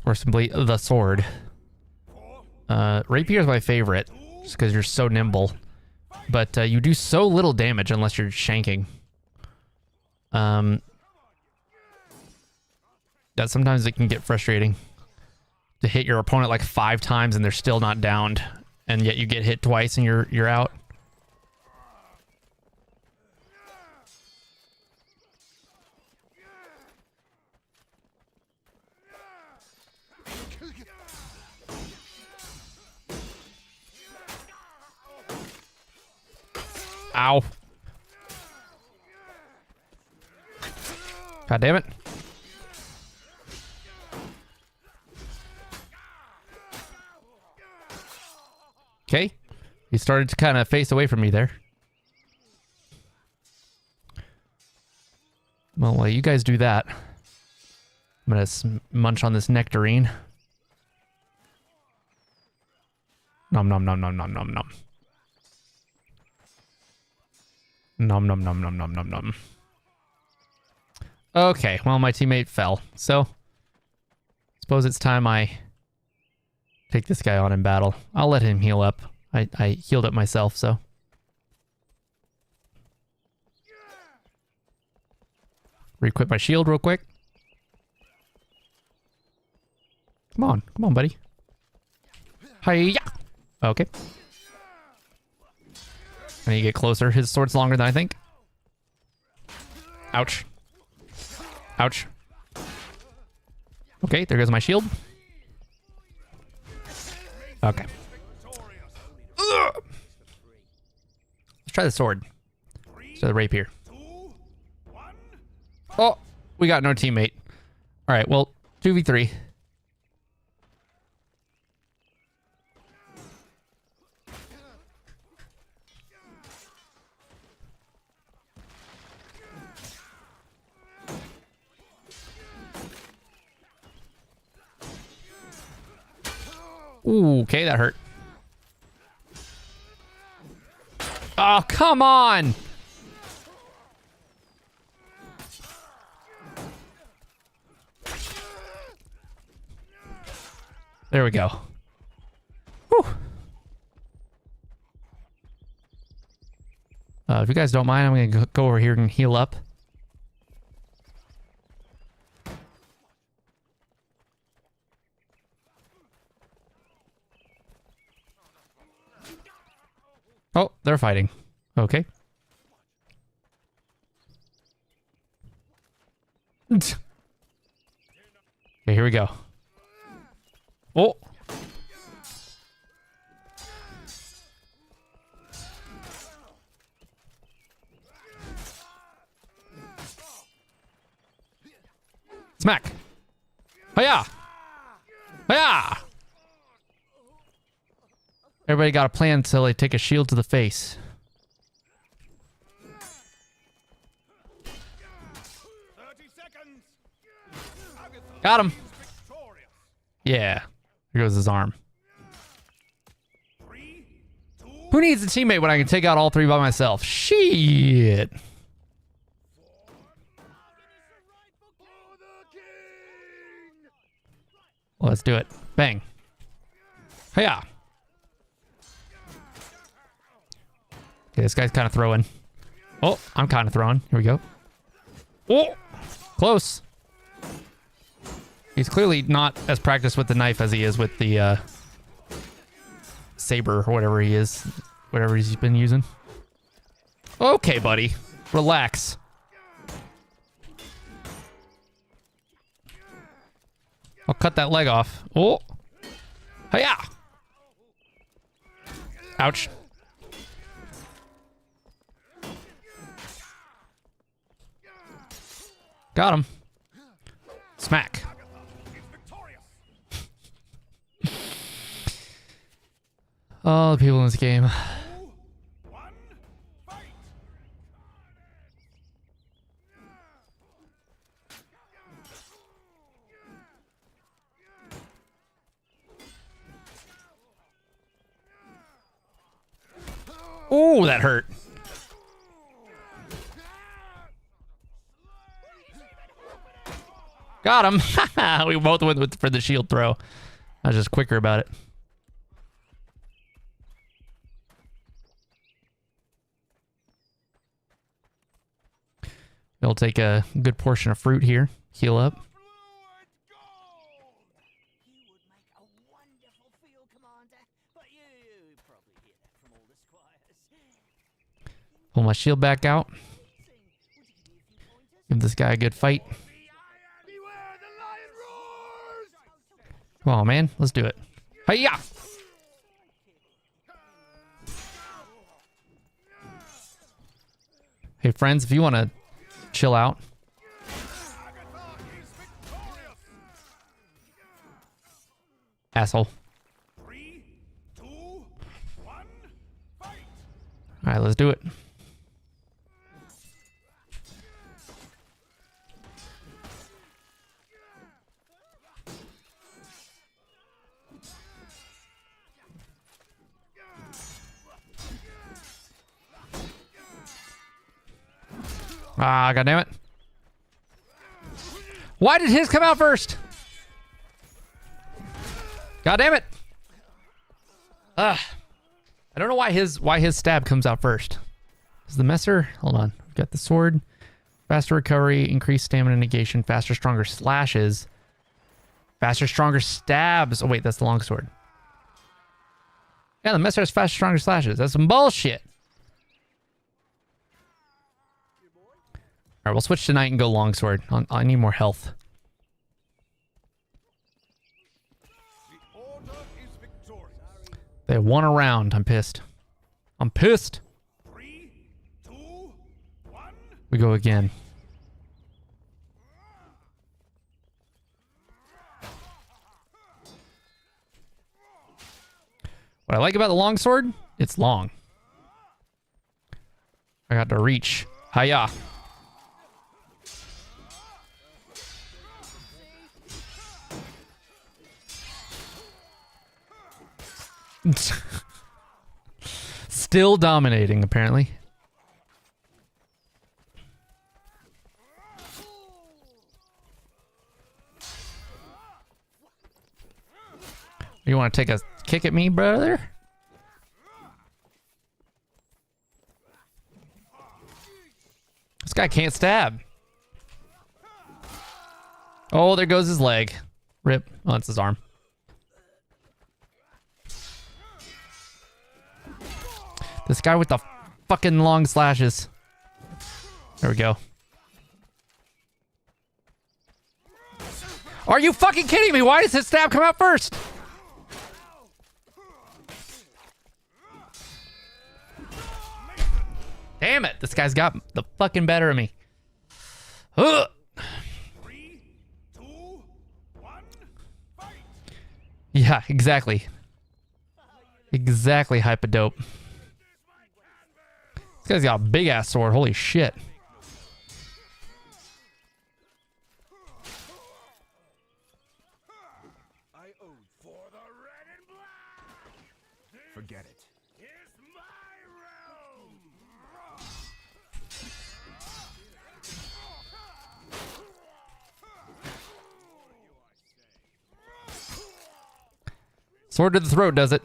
Or simply the sword. Rapier is my favorite, just because you're so nimble. But you do so little damage unless you're shanking. That sometimes it can get frustrating to hit your opponent like 5 times and they're still not downed, and yet you get hit twice and you're out. Ow. God damn it. Okay. He started to kind of face away from me there. Well, while you guys do that, I'm going to munch on this nectarine. Nom nom nom nom nom nom nom. Nom nom nom nom nom nom nom. Okay, well, my teammate fell, so suppose it's time I take this guy on in battle. I'll let him heal up. I healed up myself, so. Re-equip my shield real quick. Come on, buddy. Hiya! Okay. I need to get closer. His sword's longer than I think. Ouch. Ouch. Okay, there goes my shield. Okay. Ugh. Let's try the sword. Let's try the rapier. Oh, we got no teammate. All right, well, 2v3. Ooh, okay, that hurt. Oh, come on! There we go. Whew. If you guys don't mind, I'm going to go over here and heal up. Oh, they're fighting. Okay. Okay, here we go. Oh. Smack. Hiya. Hiya. Everybody got a plan until they take a shield to the face. 30 seconds. Got him. Yeah. There goes his arm. 3, 2, Who needs a teammate when I can take out all three by myself? Shit. Well, let's do it. Bang. Hiya. Okay, this guy's kind of throwing. Oh, I'm kind of throwing. Here we go. Oh, close. He's clearly not as practiced with the knife as he is with the saber or whatever he is. Whatever he's been using. Okay, buddy. Relax. I'll cut that leg off. Oh. Hiya. Ouch. Got him. Smack. All the people in this game. 1, fight! Ooh, that hurt. Got him. We both went for the shield throw. I was just quicker about it. We'll take a good portion of fruit here. Heal up. He would make a wonderful field commander, but you probably hear that from all the squires. Pull my shield back out. Would you give me a few pointers? Give this guy a good fight. Beware the lion roars! Come on, man. Let's do it. Hiya! Hey, friends, if you want to chill out. Agatha is victorious! Asshole. 3, 2, 1, fight! All right, let's do it. Ah, goddammit. Why did his come out first? God damn it. I don't know why his stab comes out first. Is the messer? Hold on. We've got the sword. Faster recovery, increased stamina negation, faster, stronger slashes. Faster, stronger stabs. Oh wait, that's the longsword. Yeah, the messer has faster, stronger slashes. That's some bullshit. All right, we'll switch to knight and go longsword. I need more health. The order is victorious. They won a round. I'm pissed. I'm pissed. 3, 2, 1. We go again. What I like about the longsword, it's long. I got to reach. Hiya. Still dominating, apparently. You want to take a kick at me, brother? This guy can't stab. Oh, there goes his leg. Rip. Oh, that's his arm. This guy with the fucking long slashes. There we go. Are you fucking kidding me? Why does his stab come out first? Damn it. This guy's got the fucking better of me. Ugh. 3, 2, 1, fight! Yeah, exactly. Exactly, hyper-dope. This guy's got a big-ass sword. Holy shit. I Sword to the throat does it.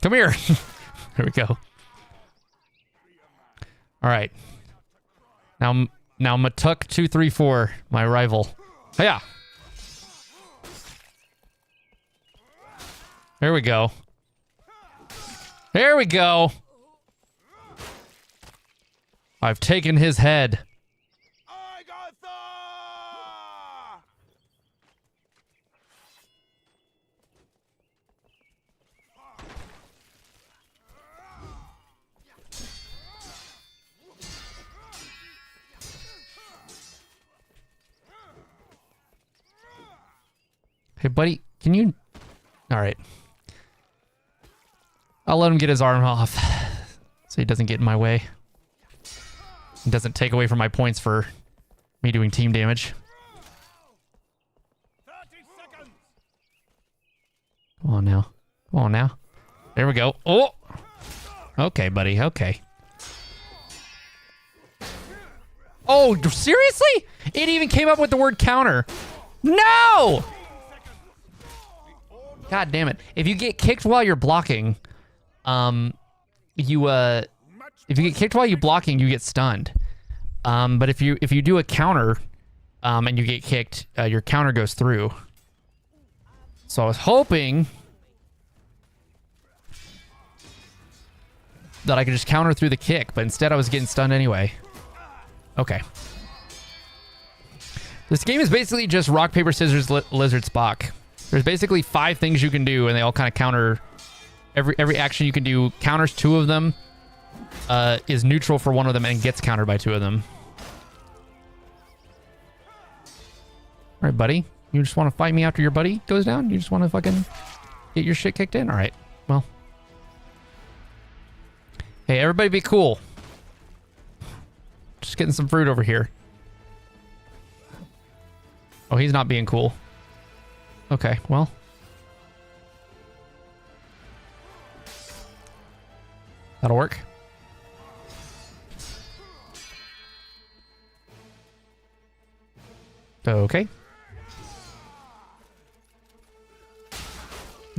Come here. There we go. All right. Now Matuk 234, my rival. Hiya. There we go. There we go. I've taken his head. Hey, buddy, can you... All right. I'll let him get his arm off so he doesn't get in my way. He doesn't take away from my points for me doing team damage. 30 seconds. Come on now. Come on now. There we go. Oh! Okay, buddy. Okay. Oh, seriously? It even came up with the word counter. No! God damn it. If you get kicked while you're blocking, if you get kicked while you're blocking, you get stunned. But if you do a counter, and you get kicked, your counter goes through. So I was hoping that I could just counter through the kick, but instead I was getting stunned anyway. Okay. This game is basically just rock, paper, scissors, lizard, Spock. There's basically 5 things you can do, and they all kind of counter... Every action you can do counters 2 of them, is neutral for 1 of them, and gets countered by 2 of them. All right, buddy. You just want to fight me after your buddy goes down? You just want to fucking get your shit kicked in? All right. Well. Hey, everybody be cool. Just getting some fruit over here. Oh, he's not being cool. Okay, well. That'll work. Okay.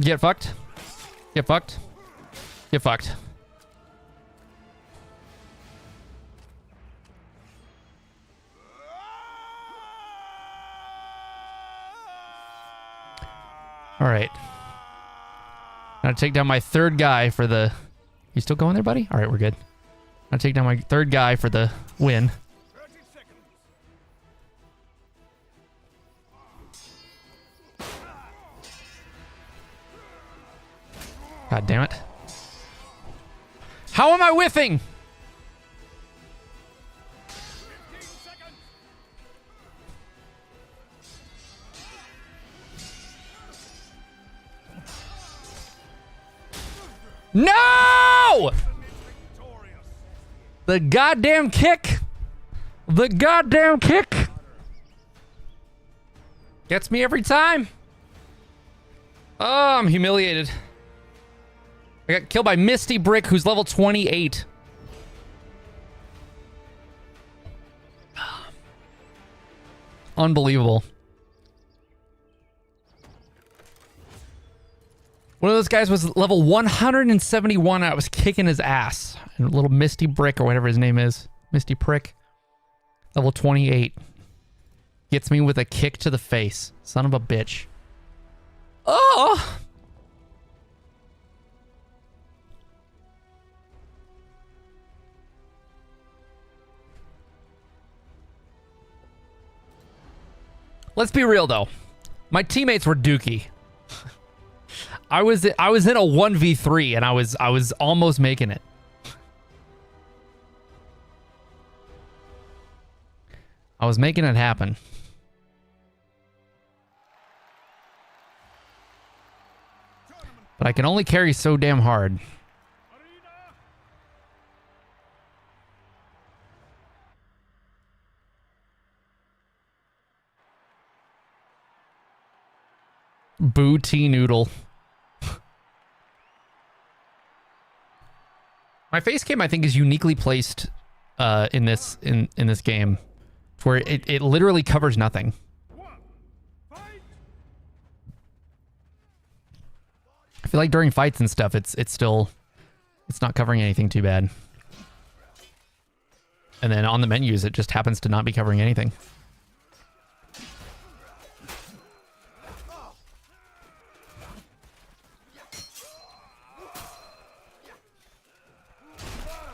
Get fucked. Get fucked. Get fucked. All right. Now take down my 3rd guy for the... You still going there, buddy? All right, we're good. I'll take down my 3rd guy for the win. 30 seconds. God damn it. How am I whiffing? 15 seconds. No! Victorious. The goddamn kick. The goddamn kick. Gets me every time. Oh, I'm humiliated. I got killed by Misty Brick, who's level 28. Unbelievable. One of those guys was level 171. I was kicking his ass. And little Misty Brick, or whatever his name is. Misty Prick. Level 28. Gets me with a kick to the face. Son of a bitch. Oh! Let's be real though. My teammates were dookie. I was in a 1v3 and I was almost making it. I was making it happen. But I can only carry so damn hard. Boo tea noodle. My face cam, I think, is uniquely placed in this game, where it literally covers nothing. One. Fight. feel like during fights and stuff, it's not covering anything too bad. And then on the menus, it just happens to not be covering anything.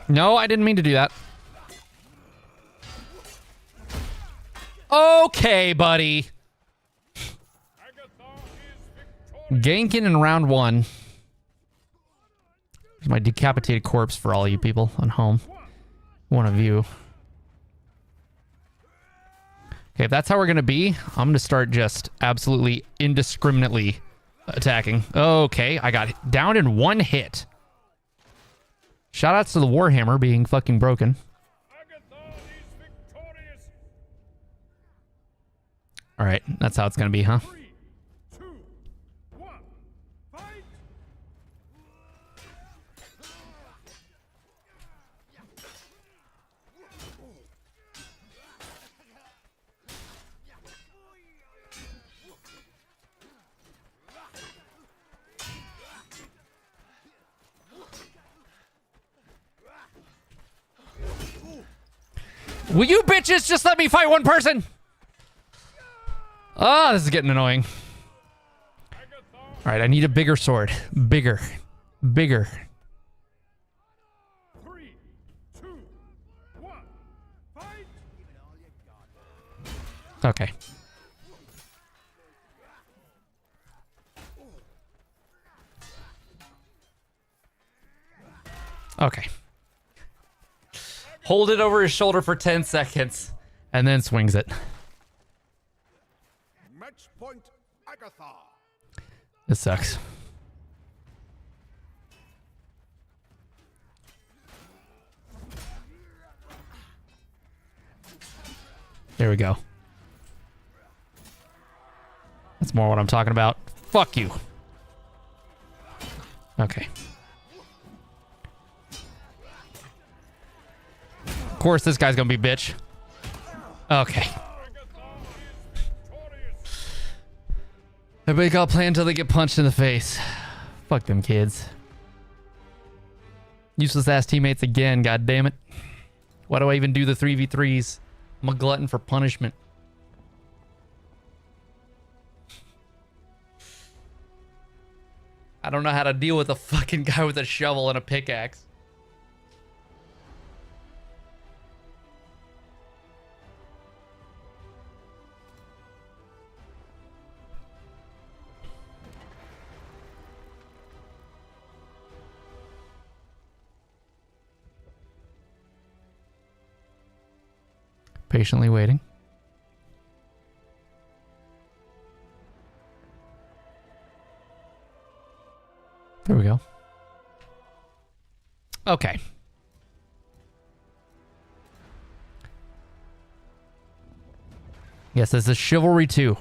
No, I didn't mean to do that. Okay, buddy. Ganking in round 1. There's my decapitated corpse for all you people on home. One of you. Okay, if that's how we're going to be, I'm going to start just absolutely indiscriminately attacking. Okay, I got down in 1 hit. Shoutouts to the Warhammer being fucking broken. All right, that's how it's going to be, huh? 3, 2, 1, fight! Will you bitches just let me fight one person? Oh, this is getting annoying. All right, I need a bigger sword. Bigger. 3, 2, 1, fight! Okay. Okay. Hold it over his shoulder for 10 seconds and then swings it. Match point, Agatha. This sucks. There we go. That's more what I'm talking about. Fuck you. Okay. Of course, this guy's gonna be bitch. Okay. Everybody got planned until they get punched in the face. Fuck them kids. Useless ass teammates again, god damn it. Why do I even do the 3v3s? I'm a glutton for punishment. I don't know how to deal with a fucking guy with a shovel and a pickaxe. Patiently waiting. There we go. Okay. Yes, this is Chivalry 2.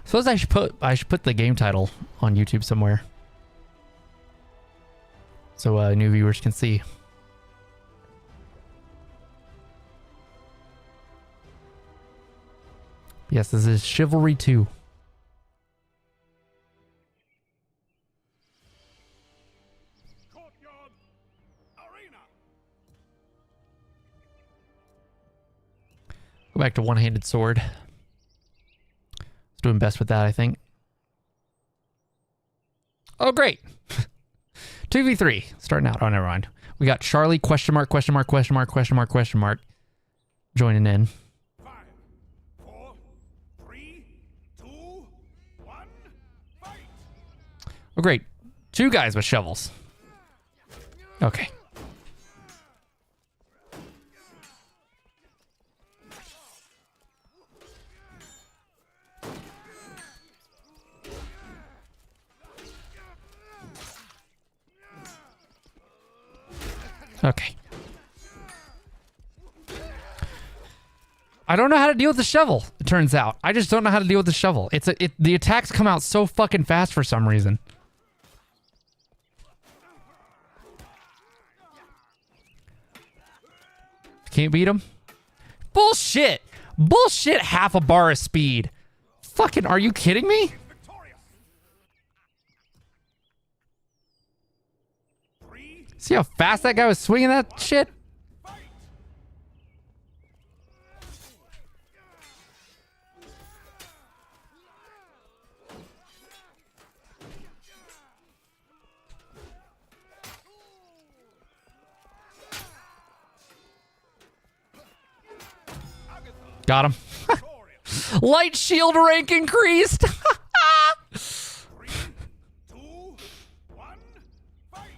Suppose I should put the game title on YouTube somewhere, so new viewers can see. Yes, this is Chivalry 2. Courtyard, arena. Go back to one-handed sword. It's doing best with that, I think. Oh, great. 2v3. Starting out. Oh, never mind. We got Charlie, question mark, question mark, question mark, question mark, question mark. Joining in. 5, 4, 3, 2, 1, fight! Oh, great. 2 guys with shovels. Okay. Okay. I don't know how to deal with the shovel, it turns out. I just don't know how to deal with the shovel. The attacks come out so fucking fast for some reason. Can't beat him? Bullshit! Bullshit, half a bar of speed. Fucking, are you kidding me? Victorious. 3, See how fast that guy was swinging that shit? fight. Got him. Victorious. Light shield rank increased. 3, 2, 1, fight.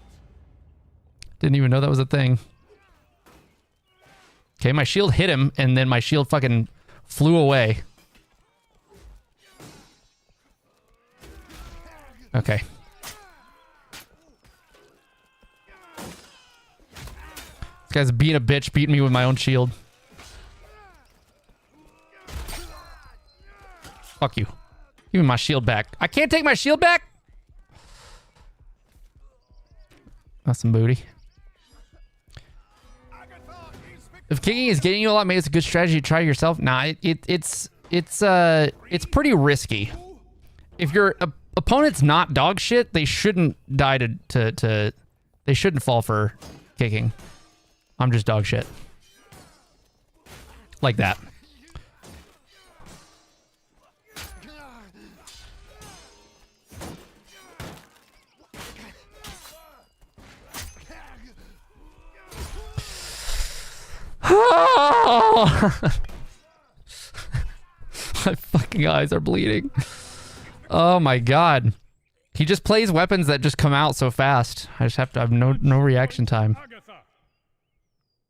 Didn't even know that was a thing. Okay, my shield hit him, and then my shield fucking flew away. Okay. This guy's being a bitch, beating me with my own shield. Fuck you. Give me my shield back. I can't take my shield back? That's some booty. Agatha is If kicking is getting you a lot, maybe it's a good strategy to try yourself. Nah, it's pretty risky. If your opponent's not dog shit, they shouldn't die to they shouldn't fall for kicking. I'm just dog shit. Like that. My fucking eyes are bleeding. Oh my god. He just plays weapons that just come out so fast. I just have to have no reaction time. Agatha.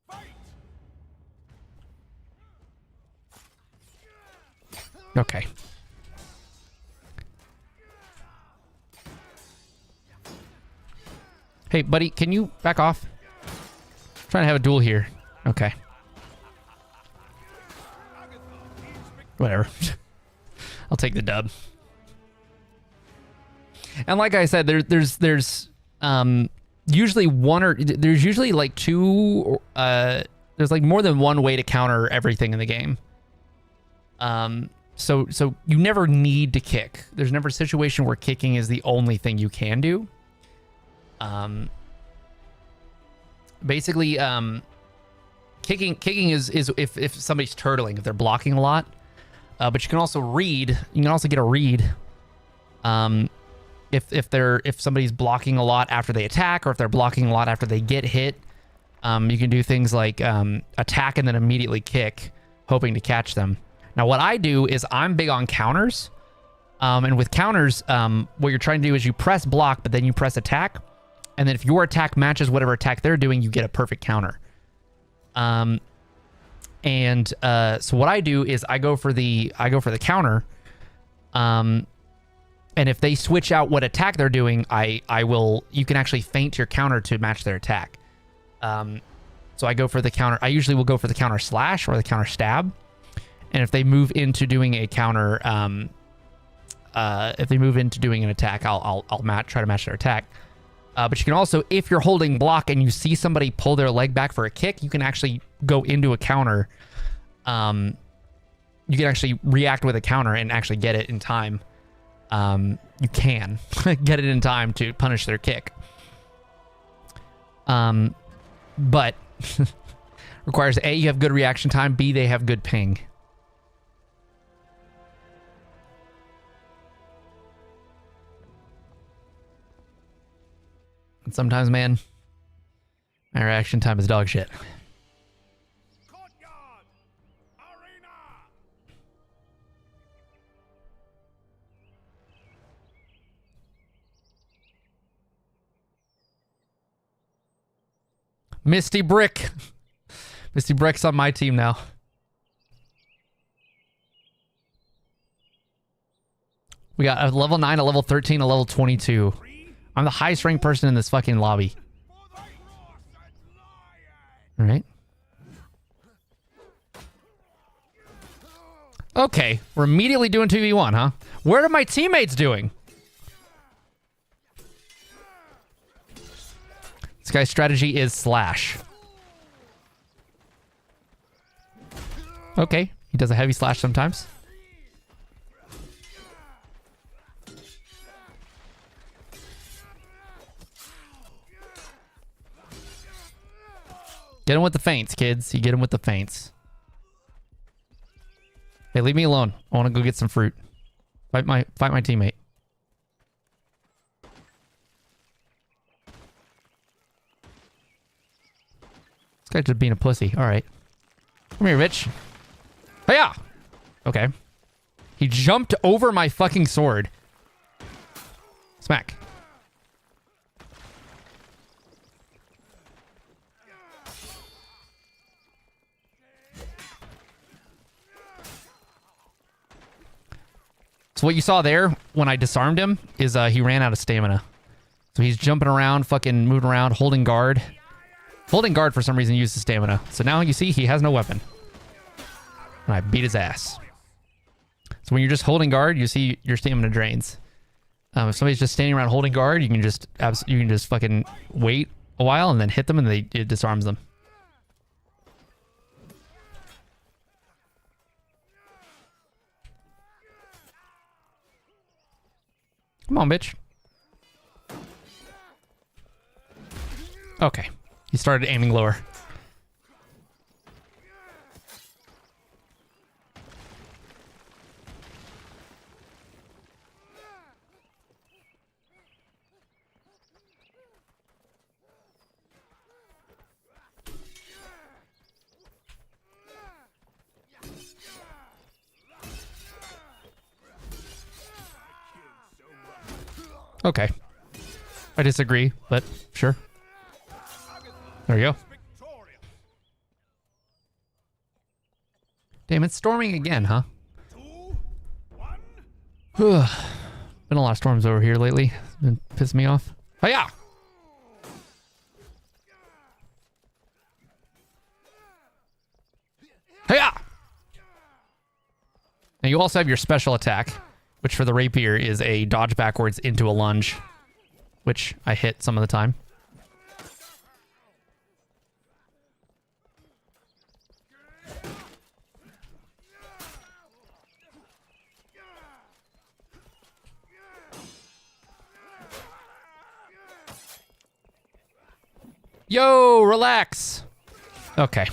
Fight. Okay. Hey, buddy, can you back off? I'm trying to have a duel here. Okay. Whatever. I'll take the dub. And like I said, there's usually one or there's usually like two. There's like more than one way to counter everything in the game. So you never need to kick. There's never a situation where kicking is the only thing you can do. Basically, kicking is if somebody's turtling, if they're blocking a lot. But you can also read. You can also get a read. If somebody's blocking a lot after they attack, or if they're blocking a lot after they get hit, you can do things like attack and then immediately kick, hoping to catch them. Now, what I do is I'm big on counters, and with counters, what you're trying to do is you press block, but then you press attack, and then if your attack matches whatever attack they're doing, you get a perfect counter. So what I do is I go for the counter, and if they switch out what attack they're doing, you can actually feint your counter to match their attack. So I go for the counter. I usually will go for the counter slash or the counter stab. And if they move into doing a counter, if they move into doing an attack, I'll try to match their attack. But you can also, if you're holding block and you see somebody pull their leg back for a kick, you can actually go into a counter. You can actually react with a counter and actually get it in time. You can get it in time to punish their kick. But requires A, you have good reaction time, B, they have good ping. And sometimes, man, my reaction time is dog shit. Courtyard. Arena. Misty Brick. Misty Brick's on my team now. We got a level 9, a level 13, a level 22. I'm the highest ranked person in this fucking lobby. All right. Okay, we're immediately doing 2v1, huh? What are my teammates doing? This guy's strategy is slash. Okay, he does a heavy slash sometimes. Get him with the feints, kids. You get him with the feints. Hey, leave me alone. I want to go get some fruit. Fight my teammate. This guy's just being a pussy. All right. Come here, bitch. Hiya! Okay. He jumped over my fucking sword. Smack. So what you saw there when I disarmed him is he ran out of stamina. So he's jumping around, fucking moving around, holding guard. Holding guard for some reason uses stamina. So now you see he has no weapon. And I beat his ass. So when you're just holding guard, you see your stamina drains. If somebody's just standing around holding guard, you can just fucking wait a while and then hit them and it disarms them. Come on, bitch. Okay. He started aiming lower. Okay. I disagree, but sure. There you go. Victorious. Damn, it's storming again, huh? 2, 1. Been a lot of storms over here lately. It's been pissing me off. Hiya! Hiya! Now you also have your special attack, which for the rapier is a dodge backwards into a lunge, which I hit some of the time. Yo, relax. Okay.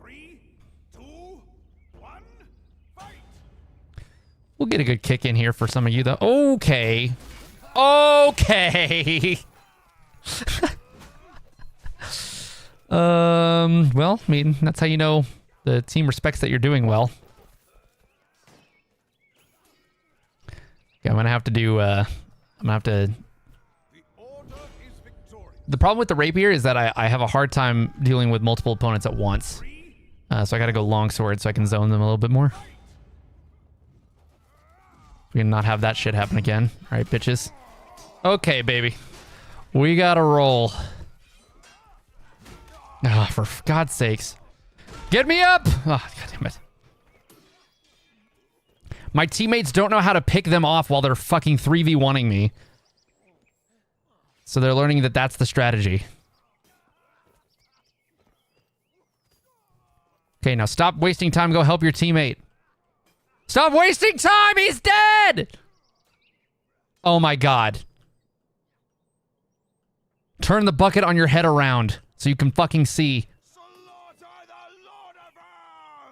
3, 2, 1. Fight. We'll get a good kick in here for some of you, though. Okay. Okay. Well, I mean, that's how you know the team respects that you're doing well. Okay, I'm gonna have to do, The order is victorious. The problem with the rapier is that I have a hard time dealing with multiple opponents at once. So I gotta go longsword so I can zone them a little bit more. We can not have that shit happen again. All right, bitches. Okay, baby. We gotta roll. Ah, for God's sakes. Get me up! Oh, God damn it. My teammates don't know how to pick them off while they're fucking 3v1ing me. So they're learning that that's the strategy. Okay, now stop wasting time. Go help your teammate. Stop wasting time! He's dead! Oh my God. Turn the bucket on your head around so you can fucking see. Slaughter the Lord of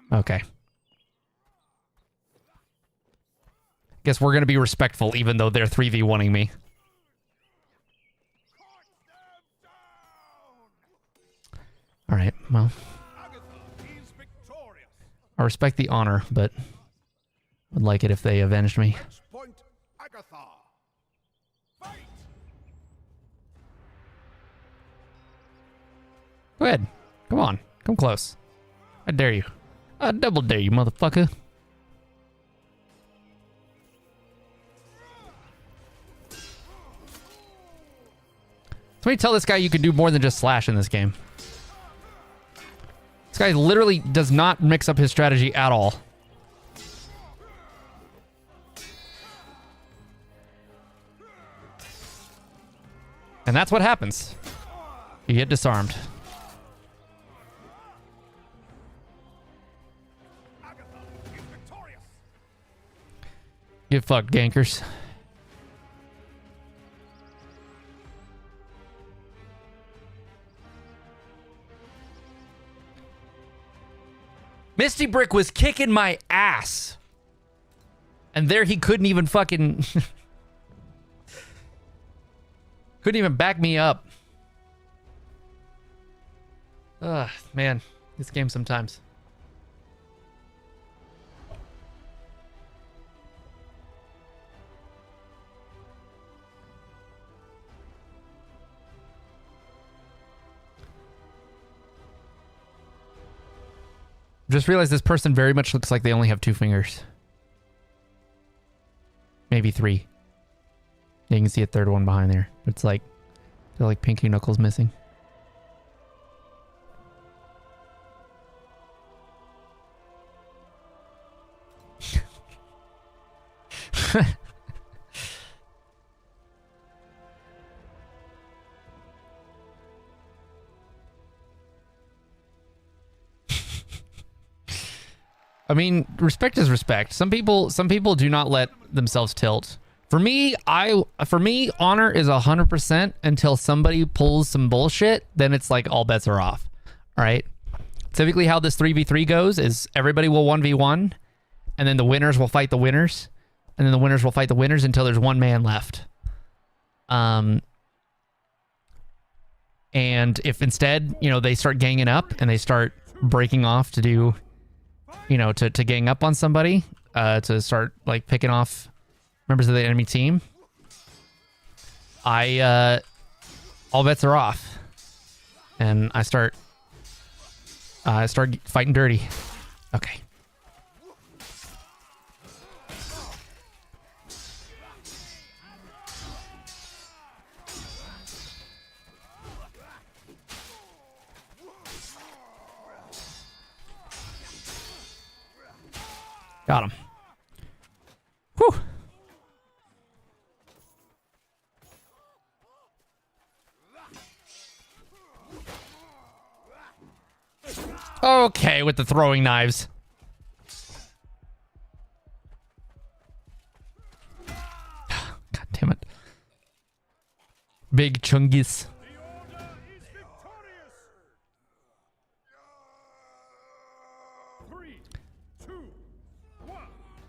them. Okay. Guess we're gonna be respectful even though they're 3v1ing me. All right, well, Agatha is victorious. I respect the honor, but would like it if they avenged me. Match point, Agatha. Fight. Go ahead. Come on. Come close. I dare you. I double dare you, motherfucker. Somebody tell this guy you can do more than just slash in this game. This guy literally does not mix up his strategy at all. And that's what happens. You get disarmed. Get fucked, gankers. Misty Brick was kicking my ass. And there he couldn't even fucking... couldn't even back me up. Ugh, man. This game sometimes. Just realized this person very much looks like they only have 2 fingers. Maybe 3. Yeah, you can see a third one behind there. It's like, they're like pinky knuckles missing. I mean, respect is respect. Some people do not let themselves tilt. For me, honor is 100% until somebody pulls some bullshit. Then it's like all bets are off. All right. Typically, how this 3v3 goes is everybody will 1v1, and then the winners will fight the winners, and then the winners will fight the winners until there's one man left. And if instead, they start ganging up and they start breaking off to do, to gang up on somebody, to start like picking off members of the enemy team, all bets are off, and I start fighting dirty. Okay. Got him. Whew. Okay, with the throwing knives. God damn it. Big Chungus.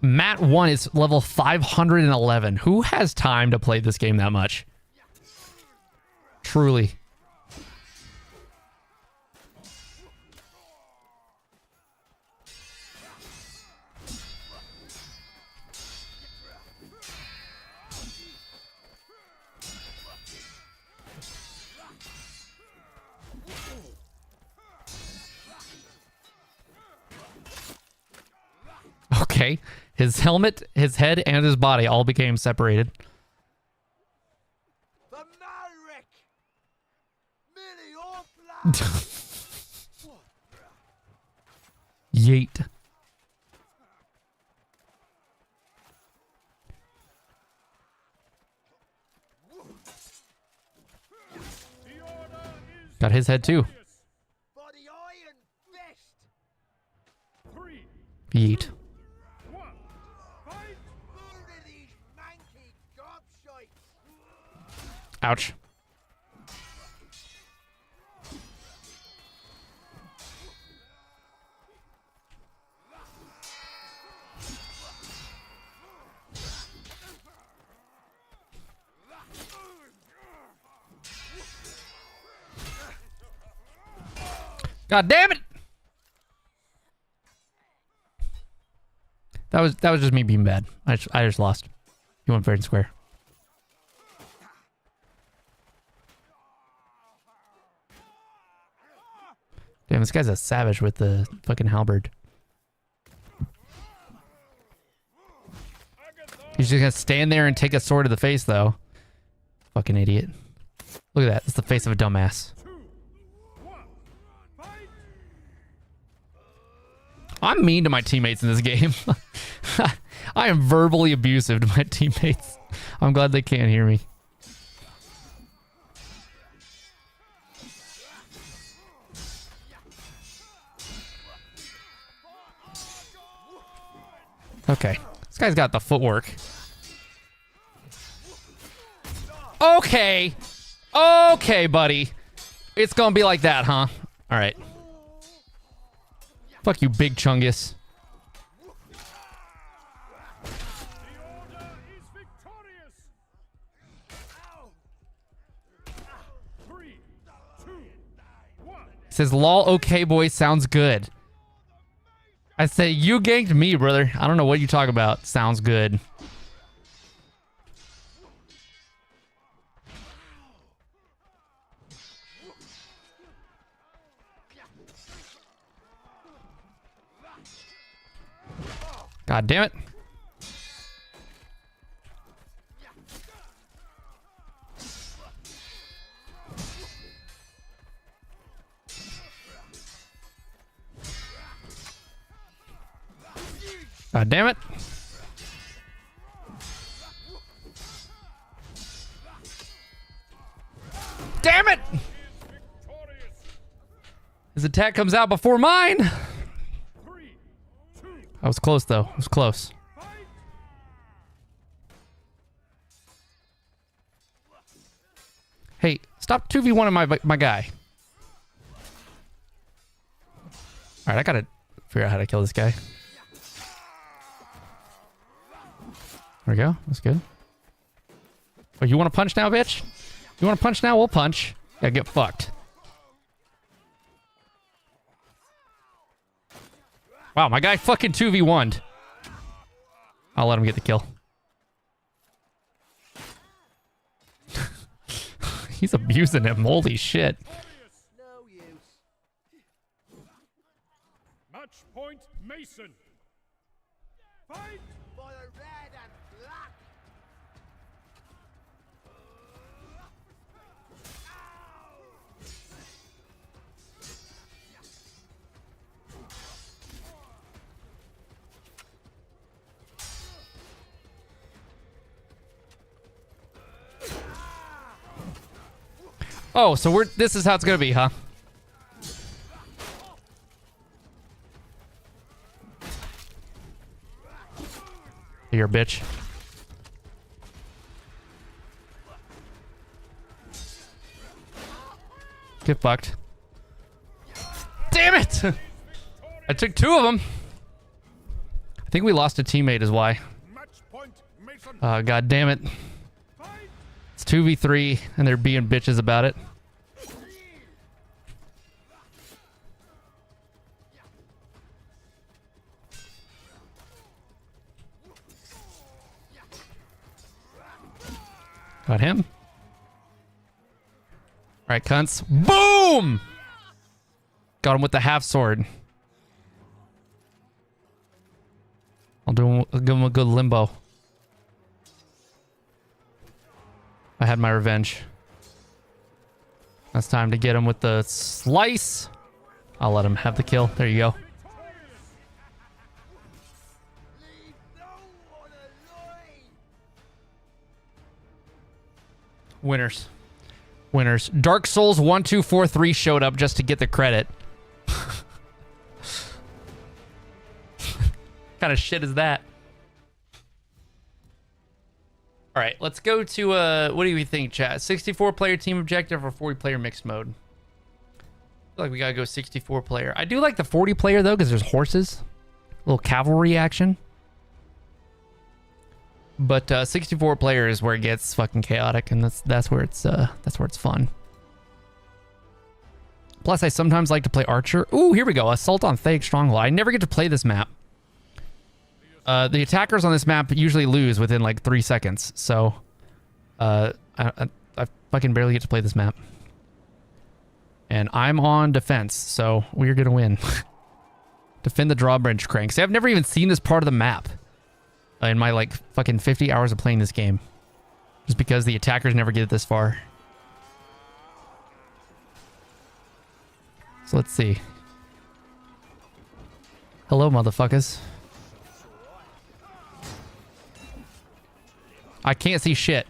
Matt 1 is level 511. Who has time to play this game that much? Truly. Okay. His helmet, his head, and his body all became separated. The Malric! Millie Orpla! Yeet. Got his head too. For the Iron Fist! Yeet. Ouch. God damn it! That was just me being bad. I just lost. You went fair and square. Damn, this guy's a savage with the fucking halberd. He's just gonna stand there and take a sword to the face, though. Fucking idiot. Look at that. That's the face of a dumbass. I'm mean to my teammates in this game. I am verbally abusive to my teammates. I'm glad they can't hear me. Okay. This guy's got the footwork. Okay. Okay, buddy. It's gonna be like that, huh? All right. Fuck you, Big Chungus. Says lol, okay boy, sounds good. I say you ganked me, brother. I don't know what you talk about. Sounds good. God damn it. God damn it. Damn it! His attack comes out before mine. I was close though. I was close. Hey, stop 2v1ing my guy. Alright, I gotta figure out how to kill this guy. There we go. That's good. Oh, you want to punch now, bitch? You want to punch now? We'll punch. Yeah, get fucked. Wow, my guy fucking 2v1'd. I'll let him get the kill. He's abusing him. Holy shit. No use. Match point, Mason. Fight For the red and black. Oh, so this is how it's gonna be, huh? You're a bitch. Get fucked. Damn it! I took two of them. I think we lost a teammate is why. match point, Mason. God damn it. It's 2v3 and they're being bitches about it. Got him. All right, cunts. Boom! Got him with the half sword. I'll give him a good limbo. I had my revenge. That's time to get him with the slice. I'll let him have the kill. There you go. Winners. Winners. Dark Souls 1243 showed up just to get the credit. What kind of shit is that? All right, let's go to what do we think, chat? 64 player team objective or 40 player mixed mode? I feel like we gotta go 64 player. I do like the 40 player though, because there's horses, a little cavalry action. But 64 player is where it gets fucking chaotic, and that's where it's fun. Plus, I sometimes like to play Archer. Ooh, here we go. Assault on Thaig Stronghold. I never get to play this map. The attackers on this map usually lose within like 3 seconds, so I fucking barely get to play this map. And I'm on defense, so we're gonna win. Defend the drawbridge crank. See, I've never even seen this part of the map in my like fucking 50 hours of playing this game, just because the attackers never get this far. So let's see. Hello, motherfuckers. I can't see shit.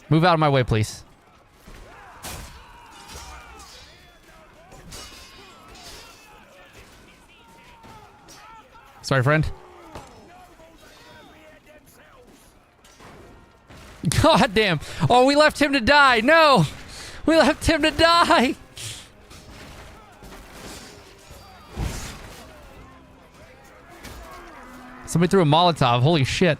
Move out of my way, please. Sorry, friend. God damn. Oh, we left him to die. No. We left him to die. Somebody threw a Molotov. Holy shit.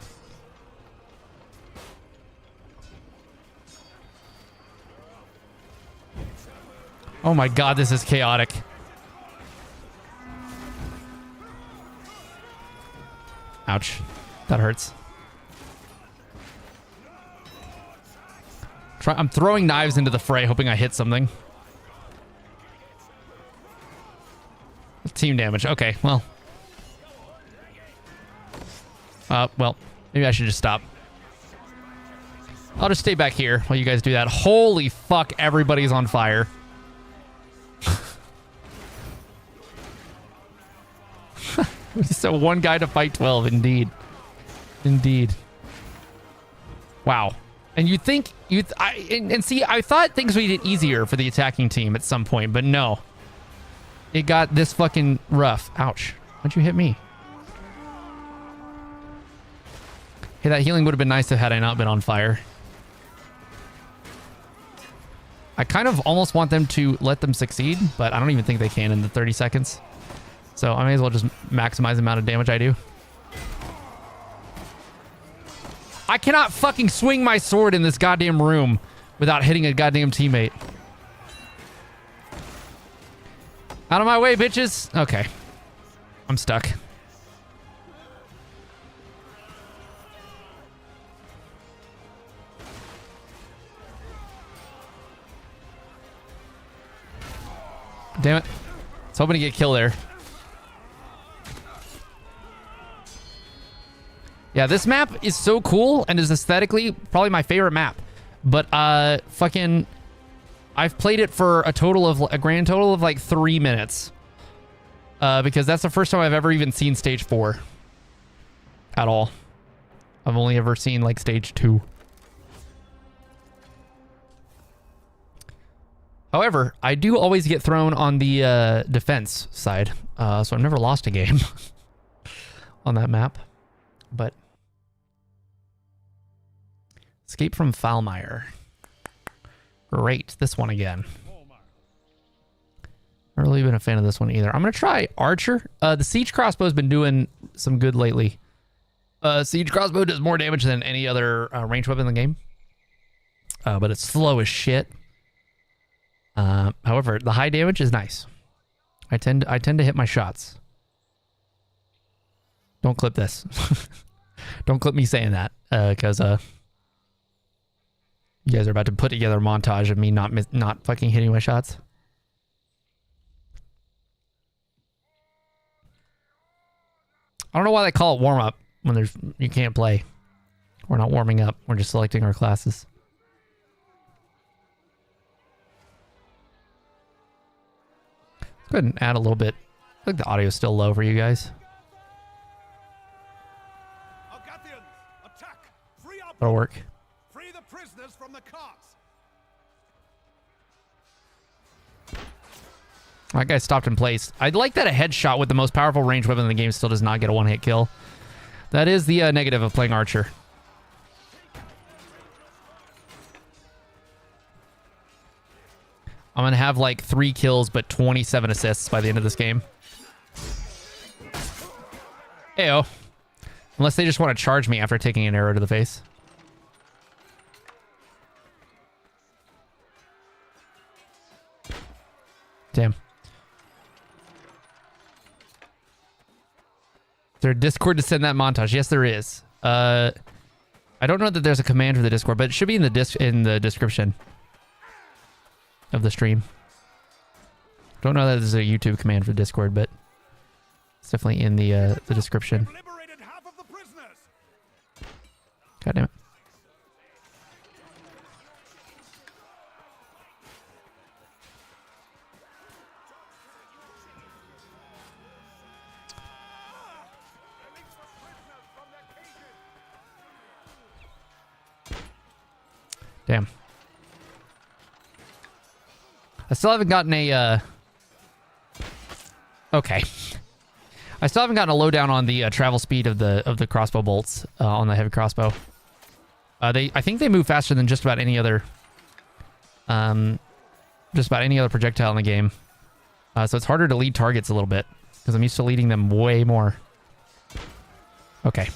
Oh my god, this is chaotic. Ouch. That hurts. I'm throwing knives into the fray, hoping I hit something. Team damage. Okay, well. Well, maybe I should just stop. I'll just stay back here while you guys do that. Holy fuck, everybody's on fire. So one guy to fight 12, indeed. Indeed. Wow. And you think and see, I thought things would get easier for the attacking team at some point, but no. It got this fucking rough. Ouch. Why'd you hit me? Hey, that healing would have been nice had I not been on fire. I kind of almost want them to let them succeed, but I don't even think they can in the 30 seconds. So I may as well just maximize the amount of damage I do. I cannot fucking swing my sword in this goddamn room without hitting a goddamn teammate. Out of my way, bitches. Okay. I'm stuck. Damn it. I was hoping to get a kill there. Yeah, this map is so cool and is aesthetically probably my favorite map. But fucking I've played it for a grand total of like 3 minutes. Because that's the first time I've ever even seen stage 4 at all. I've only ever seen like stage 2. However, I do always get thrown on the defense side. So I've never lost a game on that map. But escape from Falmire. Great. This one again. Not really been a fan of this one either. I'm going to try Archer. The Siege Crossbow's been doing some good lately. Siege Crossbow does more damage than any other ranged weapon in the game. But it's slow as shit. However, the high damage is nice. I tend to hit my shots. Don't clip this. Don't clip me saying that, because you guys are about to put together a montage of me not fucking hitting my shots. I don't know why they call it warm up when you can't play. We're not warming up. We're just selecting our classes. Let's go ahead and add a little bit. I think the audio is still low for you guys. Attack! Free up! That'll work. Free the prisoners from the carts! That guy stopped in place. I'd like that a headshot with the most powerful ranged weapon in the game still does not get a one-hit kill. That is the negative of playing Archer. I'm going to have like 3 kills but 27 assists by the end of this game. Ayo. Unless they just want to charge me after taking an arrow to the face. Damn. Is there a Discord to send that montage? Yes, there is. I don't know that there's a command for the Discord, but it should be in the description of the stream. Don't know that there's a YouTube command for Discord, but it's definitely in the description. Liberated half of the prisoners! God damn it. Damn. I still haven't gotten a, okay. I still haven't gotten a lowdown on the travel speed of the crossbow bolts on the heavy crossbow. I think they move faster than just about any other projectile in the game. So it's harder to lead targets a little bit because I'm used to leading them way more. Okay.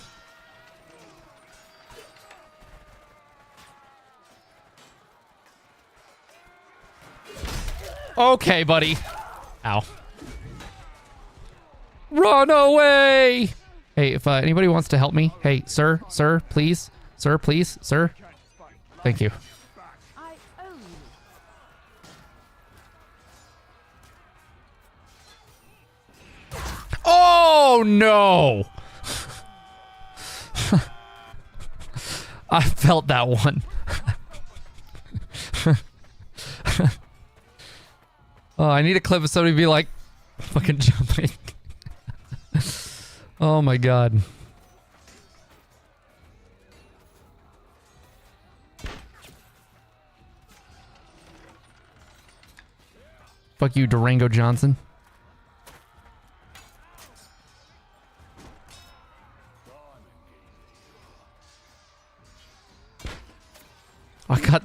Okay, buddy. Ow. Run away! Hey, if anybody wants to help me, hey, sir, please, sir. Thank you. I owe you. Oh no! I felt that one. Oh, I need a clip of somebody be like fucking jumping. Oh my god. Fuck you, Durango Johnson.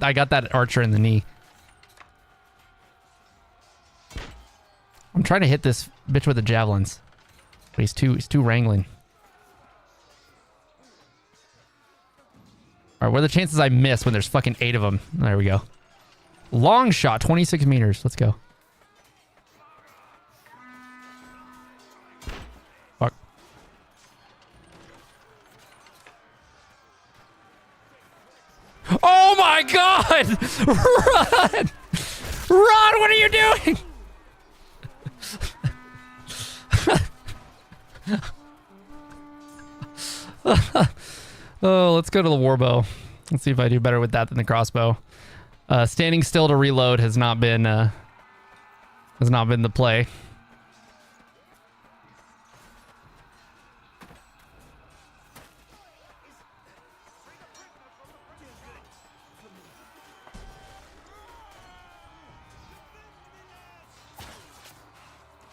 I got that archer in the knee. I'm trying to hit this bitch with the javelins. But he's too wrangling. Alright, what are the chances I miss when there's fucking 8 of them? There we go. Long shot, 26 meters. Let's go. Fuck. Oh my god! Run! Run! What are you doing? Oh, let's go to the warbow. Let's see if I do better with that than the crossbow. Standing still to reload has not been the play.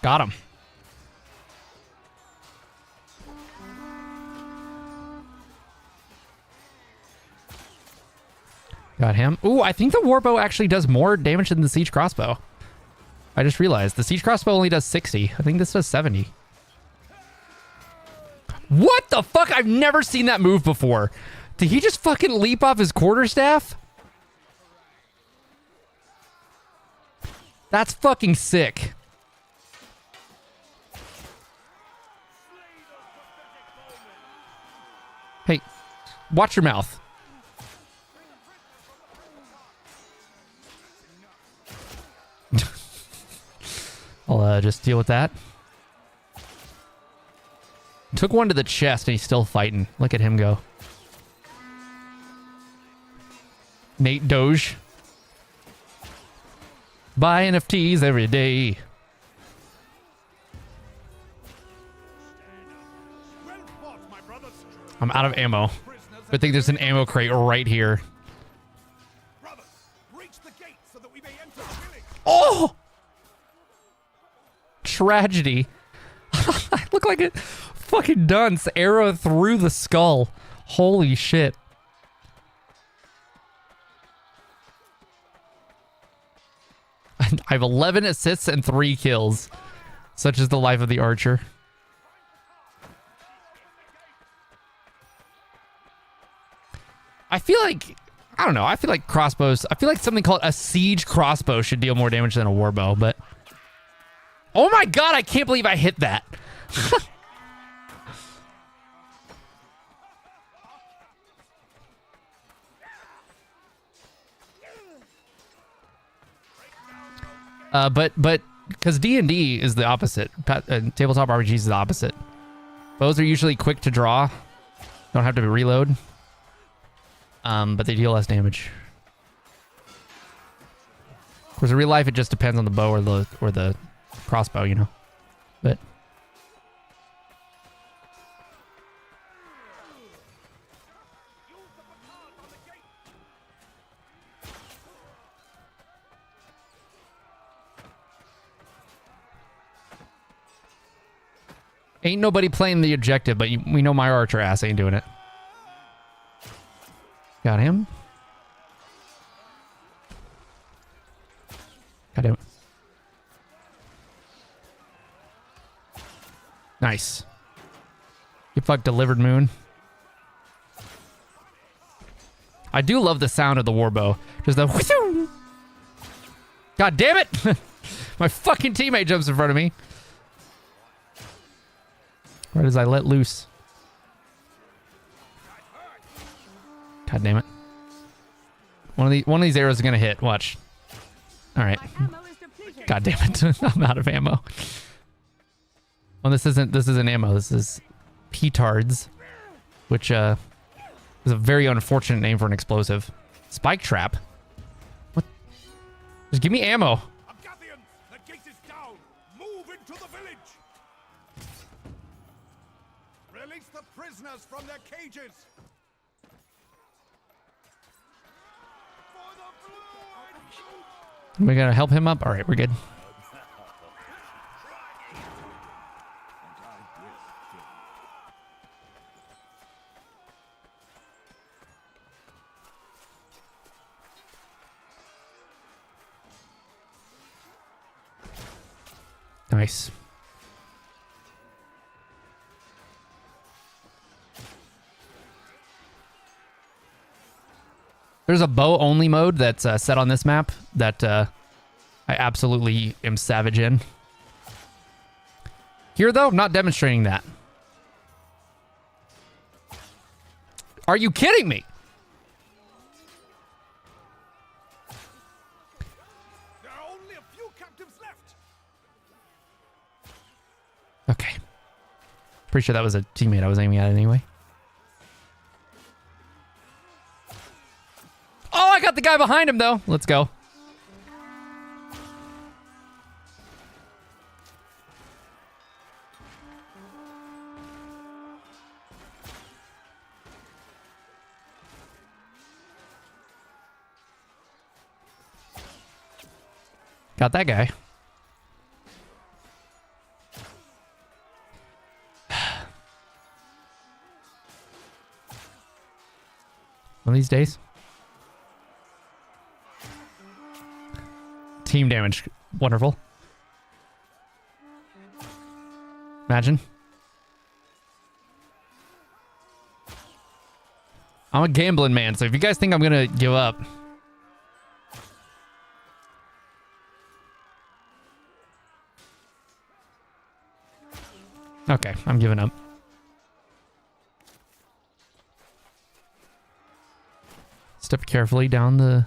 Got him. Got him. Ooh, I think the warbow actually does more damage than the siege crossbow. I just realized the siege crossbow only does 60. I think this does 70. What the fuck? I've never seen that move before. Did he just fucking leap off his quarterstaff? That's fucking sick. Hey, watch your mouth. I'll just deal with that. Took one to the chest and he's still fighting. Look at him go. Nate Doge. Buy NFTs every day. I'm out of ammo. Good thing there's an ammo crate right here. Oh! Tragedy. I look like a fucking dunce. Arrow through the skull. Holy shit. I have 11 assists and 3 kills. Such is the life of the archer. I feel like, I don't know, I feel like crossbows, I feel like something called a siege crossbow should deal more damage than a warbow, but... Oh my god, I can't believe I hit that. But because D&D is the opposite. Tabletop RPGs is the opposite. Bows are usually quick to draw. Don't have to reload. But they deal less damage. Of course, in real life, it just depends on the bow or the crossbow, you know. But ain't nobody playing the objective, but we know my archer ass ain't doing it. Got him. Got him. Nice. You fuck delivered, Moon. I do love the sound of the warbow. Just the whistle. God damn it! My fucking teammate jumps in front of me. Right as I let loose. God damn it. One of these arrows is gonna hit. Watch. All right. My ammo is depleted. God damn it. I'm out of ammo. Well, this isn't ammo. This is petards, which is a very unfortunate name for an explosive. Spike trap. What? Just give me ammo. Agathian, the gate is down. Move into the village. Release the prisoners from their cages. For the blue. We gotta help him up. All right, we're good. Nice. There's a bow only mode that's set on this map that I absolutely am savage in. Here though, not demonstrating that. Are you kidding me? There are only a few captives left. Okay. Pretty sure that was a teammate I was aiming at anyway. Oh, I got the guy behind him though. Let's go. Got that guy. One of these days. Team damage. Wonderful. Imagine. I'm a gambling man, so if you guys think I'm gonna give up. Okay, I'm giving up. Step carefully down the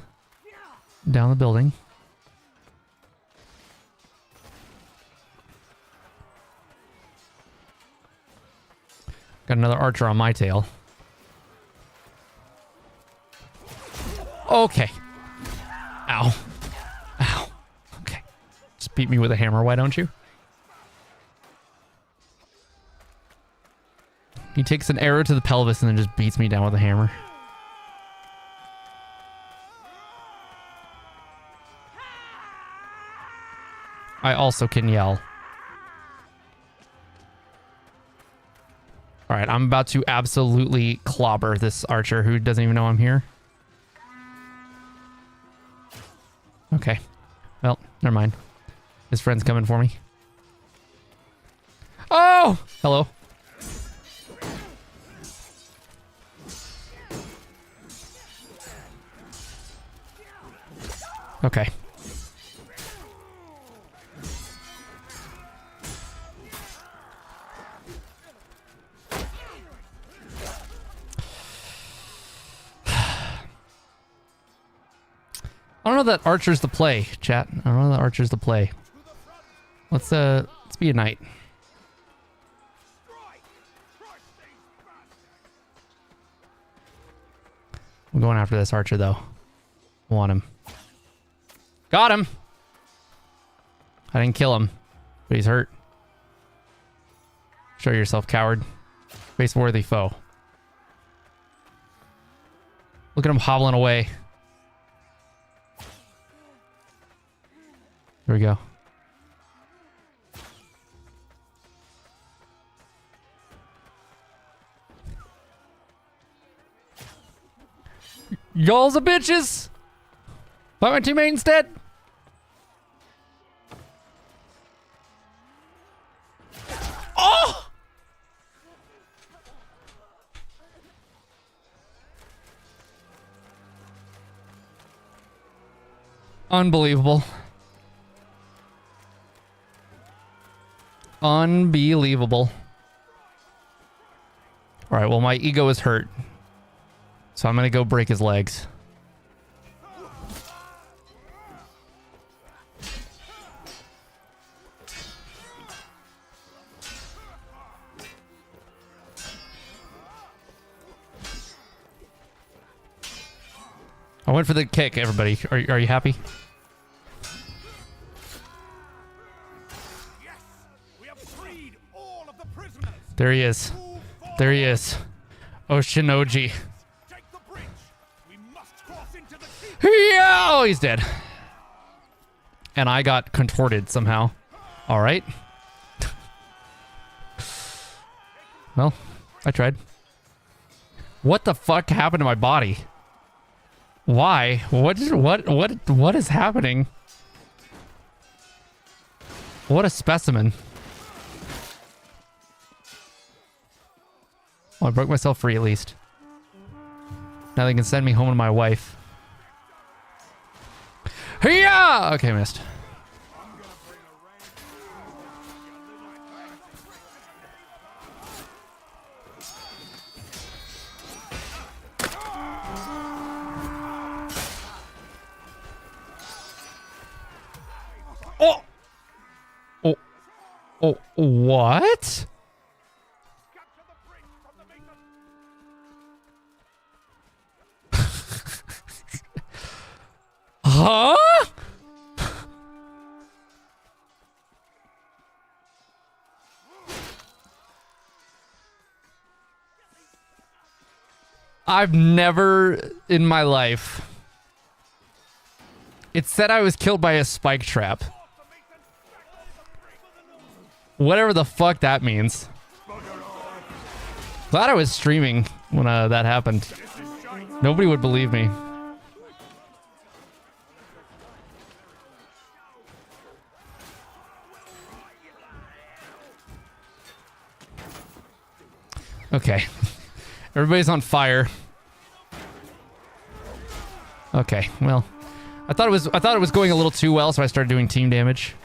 building. Got another archer on my tail. Okay. Ow. Ow. Okay. Just beat me with a hammer, why don't you? He takes an arrow to the pelvis and then just beats me down with a hammer. I also can yell. All right, I'm about to absolutely clobber this archer who doesn't even know I'm here. Okay. Well, never mind. His friend's coming for me. Oh! Hello. Okay. I don't know that Archer's the play, chat. I don't know that Archer's the play. Let's be a knight. I'm going after this Archer though. Want him. Got him. I didn't kill him, but he's hurt. Show yourself, coward. Face worthy foe. Look at him hobbling away. Here we go. Y'all's a bitches. Fight my teammate instead. Oh! Unbelievable. Unbelievable. All right, well, my ego is hurt. So I'm going to go break his legs. I went for the kick, everybody. Are you happy? Yes, we have freed all of the prisoners. There he is. There he is. Oshinoji. Take the bridge. We must cross into the keep. Yeah! Oh, he's dead. And I got contorted somehow. All right. Well, I tried. What the fuck happened to my body? Why? What is happening? What a specimen. Oh, I broke myself free at least. Now they can send me home to my wife. Yeah! Okay, missed. Oh! Oh! Oh, what? Huh? I've never in my life. It said I was killed by a spike trap. Whatever the fuck that means. Glad I was streaming when that happened. Nobody would believe me. Okay. Everybody's on fire. Okay, well. I thought it was going a little too well, so I started doing team damage.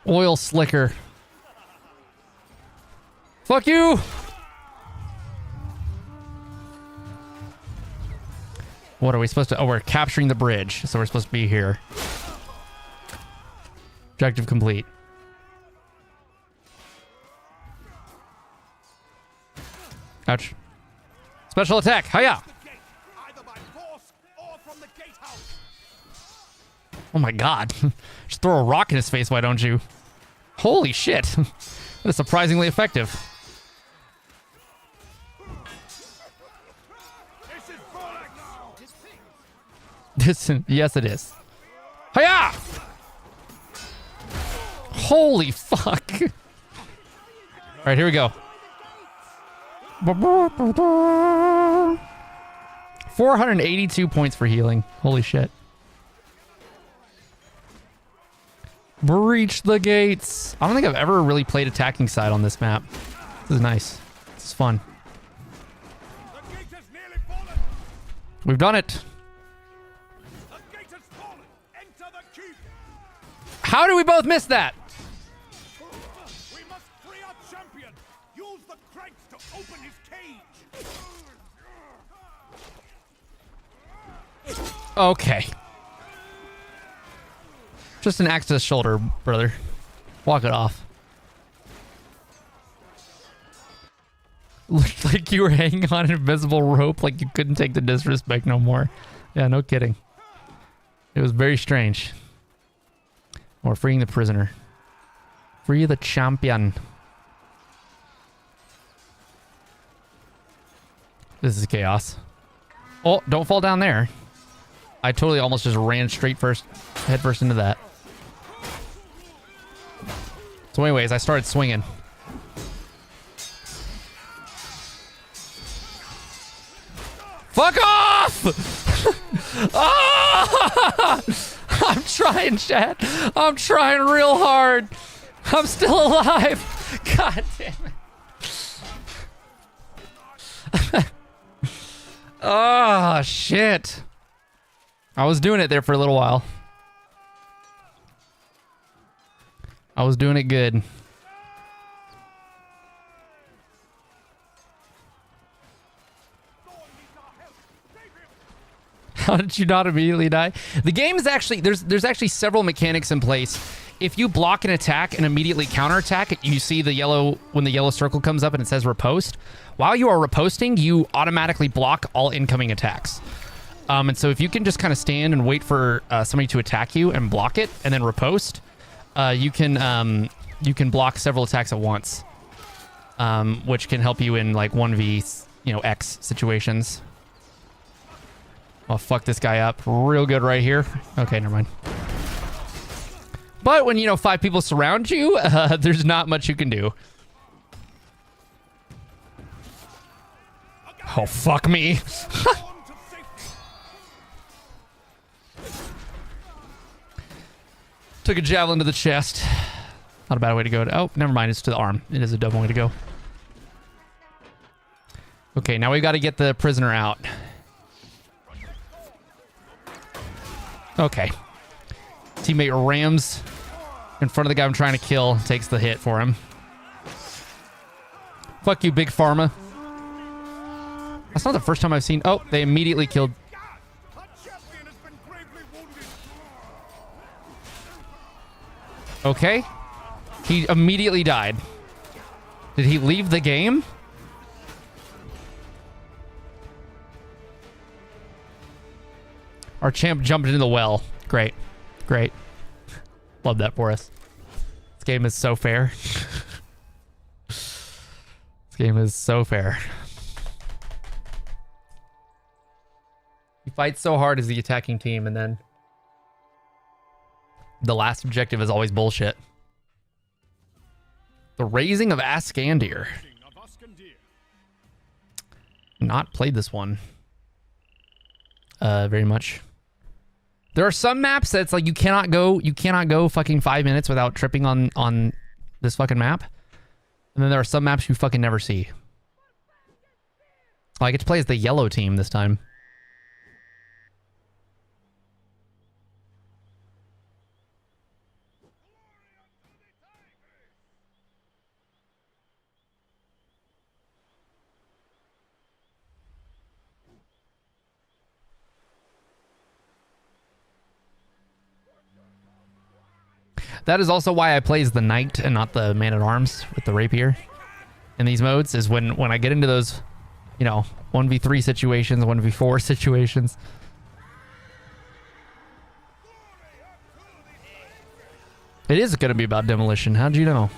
Oil slicker. Fuck you! What are we supposed to... Oh, we're capturing the bridge, so we're supposed to be here. Objective complete. Ouch. Special attack! Hiya! Either by force or from the gatehouse. Oh my god. Just throw a rock in his face, why don't you? Holy shit. That is surprisingly effective. This is bollocks. Yes, it is. Hiya! Holy fuck. All right, here we go. 482 points for healing. Holy shit. Breach the gates. I don't think I've ever really played attacking side on this map. This is nice. This is fun. The gate has nearly fallen. We've done it. The gate has fallen. Enter the keep. How do we both miss that? We must free our champion. Use the cranks to open his cage. Okay. Just an axe to the shoulder, brother. Walk it off. Looked like you were hanging on an invisible rope, like you couldn't take the disrespect no more. Yeah, no kidding. It was very strange. Or freeing the prisoner. Free the champion. This is chaos. Oh, don't fall down there. I totally almost just ran head first into that. So anyways, I started swinging. Fuck off! Ah! I'm trying, chat. I'm trying real hard. I'm still alive. God damn it. Oh, shit. I was doing it there for a little while. I was doing it good. How did you not immediately die? The game is actually, there's actually several mechanics in place. If you block an attack and immediately counterattack, you see the yellow, when the yellow circle comes up and it says riposte. While you are riposting, you automatically block all incoming attacks. And so if you can just kind of stand and wait for somebody to attack you and block it and then riposte, you can block several attacks at once, which can help you in like 1v, X situations. I'll fuck this guy up real good right here. Okay, never mind. But when, 5 people surround you, there's not much you can do. Oh, fuck me. Took a javelin to the chest. Not a bad way to go. Oh, never mind. It's to the arm. It is a dumb way to go. Okay, now we got to get the prisoner out. Okay. Teammate rams in front of the guy I'm trying to kill. Takes the hit for him. Fuck you, Big Pharma. That's not the first time I've seen... Oh, they immediately killed... Okay. He immediately died. Did he leave the game? Our champ jumped into the well. Great. Great. Love that for us. This game is so fair. This game is so fair. You fight so hard as the attacking team, and then the last objective is always bullshit. The Raising of Ascandir. Not played this one very much. There are some maps that's like you cannot go fucking 5 minutes without tripping on this fucking map. And then there are some maps you fucking never see. Oh, I get to play as the yellow team this time. That is also why I play as the knight and not the man-at-arms with the rapier in these modes, is when I get into those, 1v3 situations, 1v4 situations. It is going to be about demolition. How'd you know?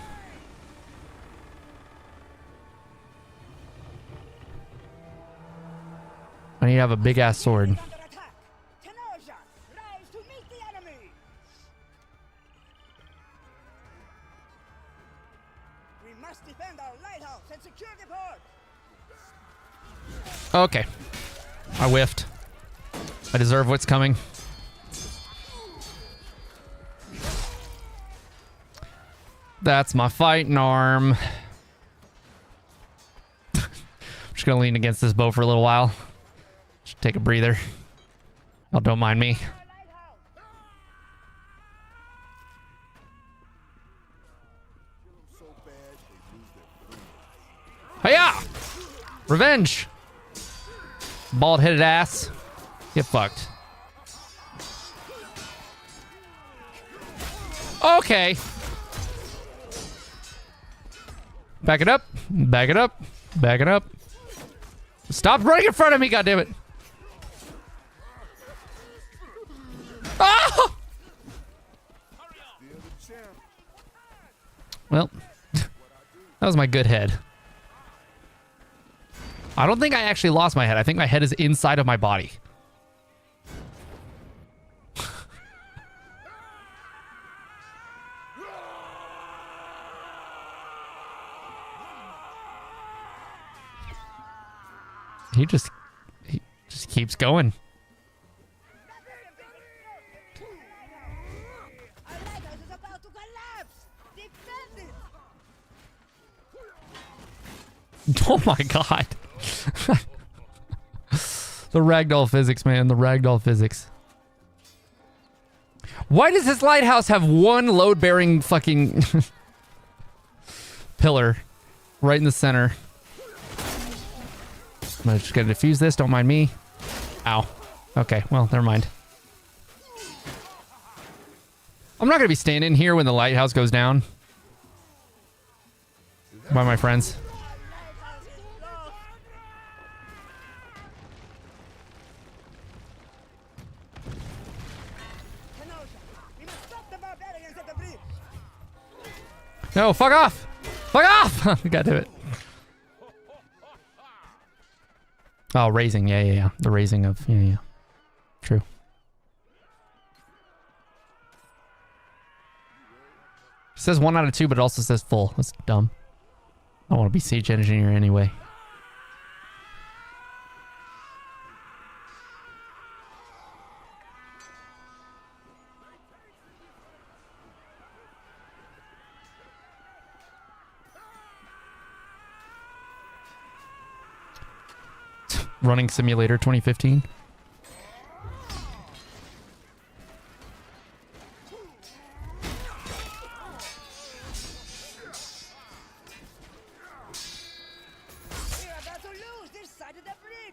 I need to have a big-ass sword. Okay. I whiffed. I deserve what's coming. That's my fighting arm. I'm just gonna lean against this bow for a little while. Just take a breather. Oh, don't mind me. Hiya! Revenge! Bald-headed ass. Get fucked. Okay. Back it up. Back it up. Back it up. Stop running in front of me, goddammit. Ah! Well, that was my good head. I don't think I actually lost my head. I think my head is inside of my body. He just keeps going. Our lighthouse is about to collapse! Defend it! Oh my god. The ragdoll physics, man. The ragdoll physics. Why does this lighthouse have one load-bearing fucking pillar right in the center? I'm just gonna defuse this. Don't mind me. Ow. Okay, well, never mind. I'm not gonna be standing here when the lighthouse goes down. By my friends. We must stop the barbarians at the bridge! No, fuck off! Fuck off! We gotta do it. Oh, raising. Yeah. The raising of... Yeah. True. It says 1 out of 2, but it also says full. That's dumb. I don't want to be siege engineer anyway. Running Simulator 2015. We're about to lose this side of the bridge!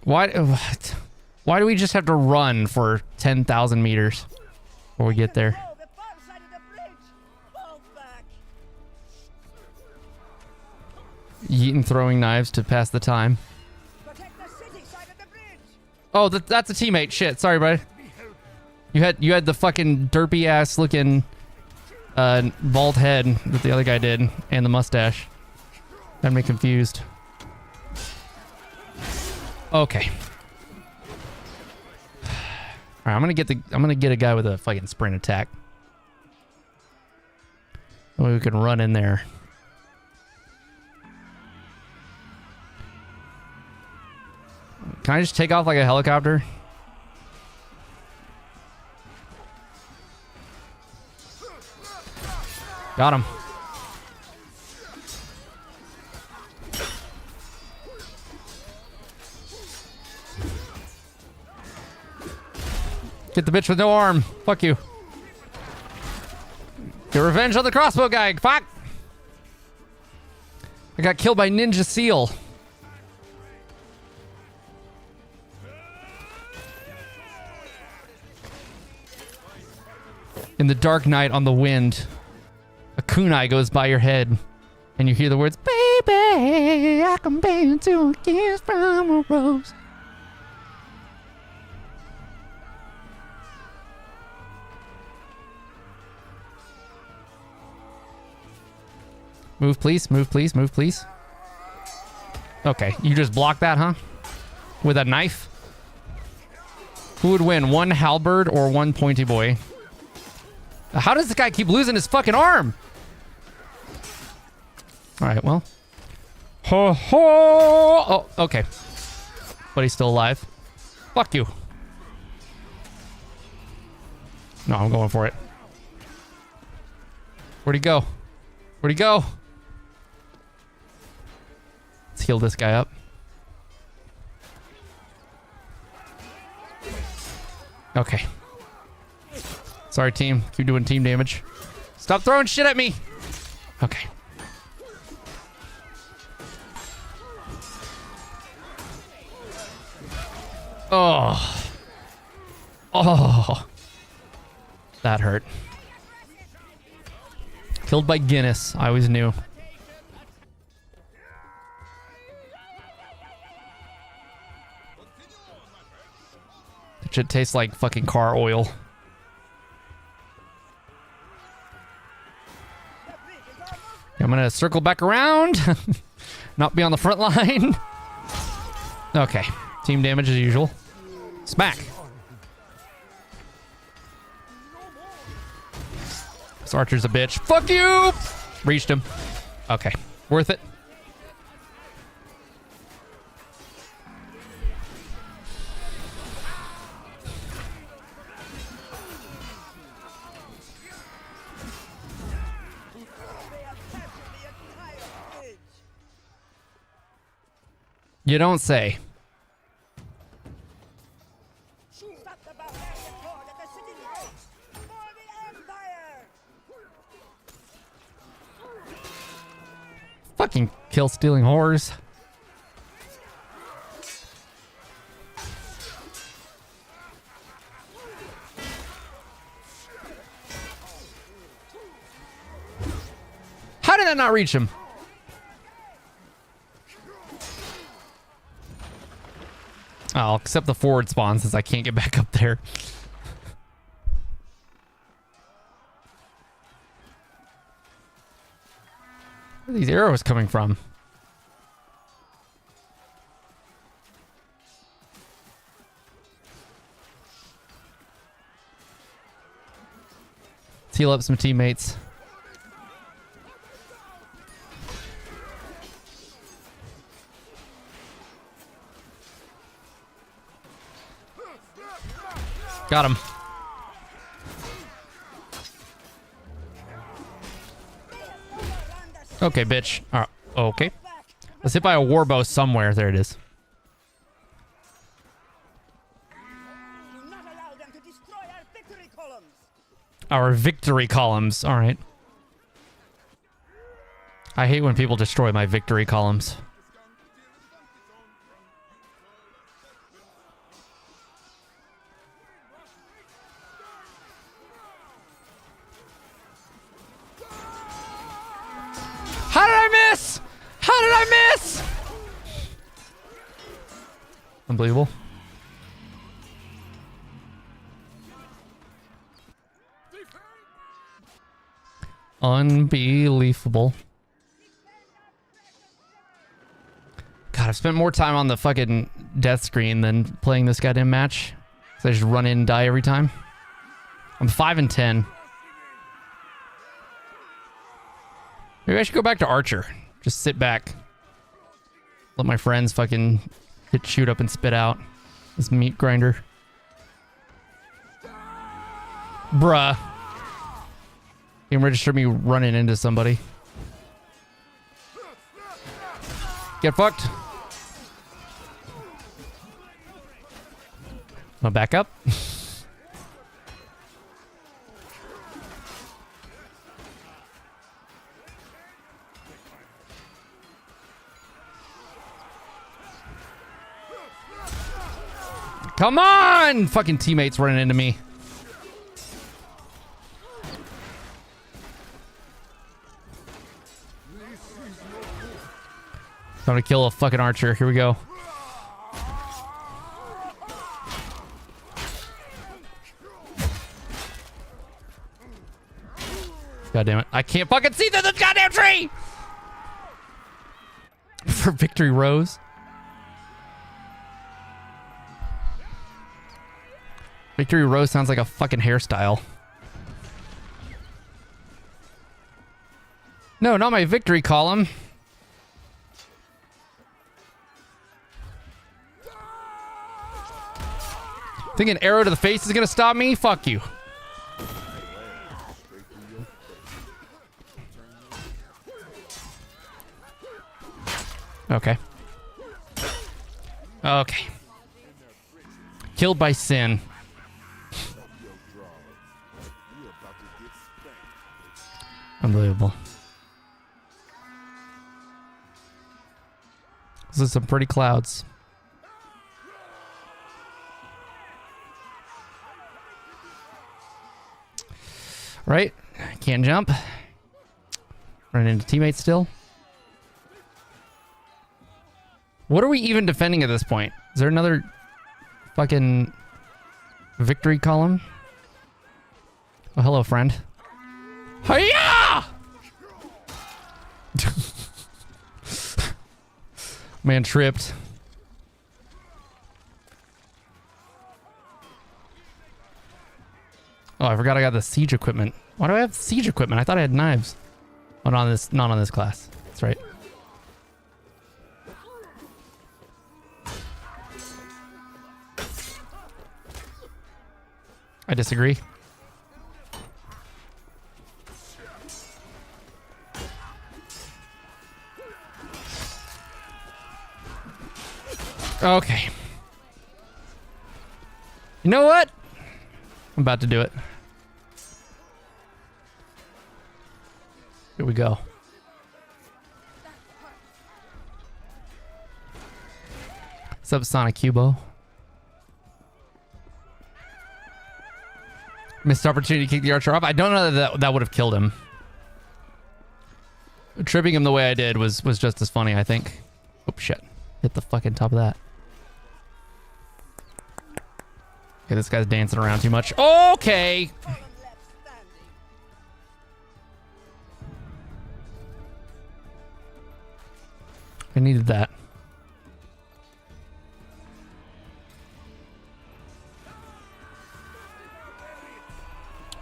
Why do we just have to run for 10,000 meters before we get there? Oh, the far side of the bridge! Fall back! Yeeting throwing knives to pass the time. Protect the city side of the bridge! Oh, that's a teammate. Shit, sorry, buddy. You had the fucking derpy ass looking bald head that the other guy did, and the mustache. Had me confused. Okay. All right, I'm gonna get a guy with a fucking sprint attack. That way we can run in there. Can I just take off like a helicopter? Got him. Get the bitch with no arm. Fuck you. Get revenge on the crossbow guy. Fuck. I got killed by Ninja Seal. In the dark night on the wind, a kunai goes by your head, and you hear the words, "Baby, I can bend into a kiss from a rose." Move, please. Move, please. Move, please. Okay, you just blocked that, huh? With a knife? Who would win, one halberd or one pointy boy? How does this guy keep losing his fucking arm? All right, well. Ho ho! Oh, okay. But he's still alive. Fuck you. No, I'm going for it. Where'd he go? Where'd he go? Let's heal this guy up. Okay. Sorry, team. Keep doing team damage. Stop throwing shit at me. Okay. Oh. Oh. That hurt. Killed by Guinness. I always knew. That shit tastes like fucking car oil. I'm gonna circle back around. Not be on the front line. Okay. Team damage as usual. Smack. This Archer's a bitch. Fuck you! Reached him. Okay. Worth it. You don't say. Stop the barbarian horde at the city gates! For the Empire! Fucking kill stealing whores. How did that not reach him? I'll accept the forward spawn since I can't get back up there. Where are these arrows coming from? Let's heal up some teammates. Got him. Okay, bitch. Okay. Let's hit by a warbow somewhere. There it is. Do not allow them to destroy our victory columns! Our victory columns. All right. I hate when people destroy my victory columns. How did I miss? How did I miss? Unbelievable. Unbelievable. God, I've spent more time on the fucking death screen than playing this goddamn match. So I just run in and die every time. I'm 5 and 10. Maybe I should go back to Archer. Just sit back. Let my friends fucking shoot up and spit out. This meat grinder. Bruh. You can register me running into somebody. Get fucked. Wanna back up? Come on! Fucking teammates running into me. Time to kill a fucking Archer. Here we go. God damn it. I can't fucking see through this goddamn tree! For Victory Rose. Victory Rose sounds like a fucking hairstyle. No, not my victory column. Think an arrow to the face is gonna stop me? Fuck you. Okay. Okay. Killed by sin. Unbelievable. This is some pretty clouds. Right? Can't jump. Running into teammates still. What are we even defending at this point? Is there another fucking victory column? Oh, hello, friend. Hiya! Man tripped. Oh, I forgot I got the siege equipment. Why do I have siege equipment? I thought I had knives. Oh, not on this class. That's right. I disagree. Okay. You know what? I'm about to do it. Here we go. Subsonic Cubo. Missed opportunity to kick the archer off. I don't know that would have killed him. Tripping him the way I did was just as funny, I think. Oh shit. Hit the fucking top of that. Okay, this guy's dancing around too much. Okay. I needed that.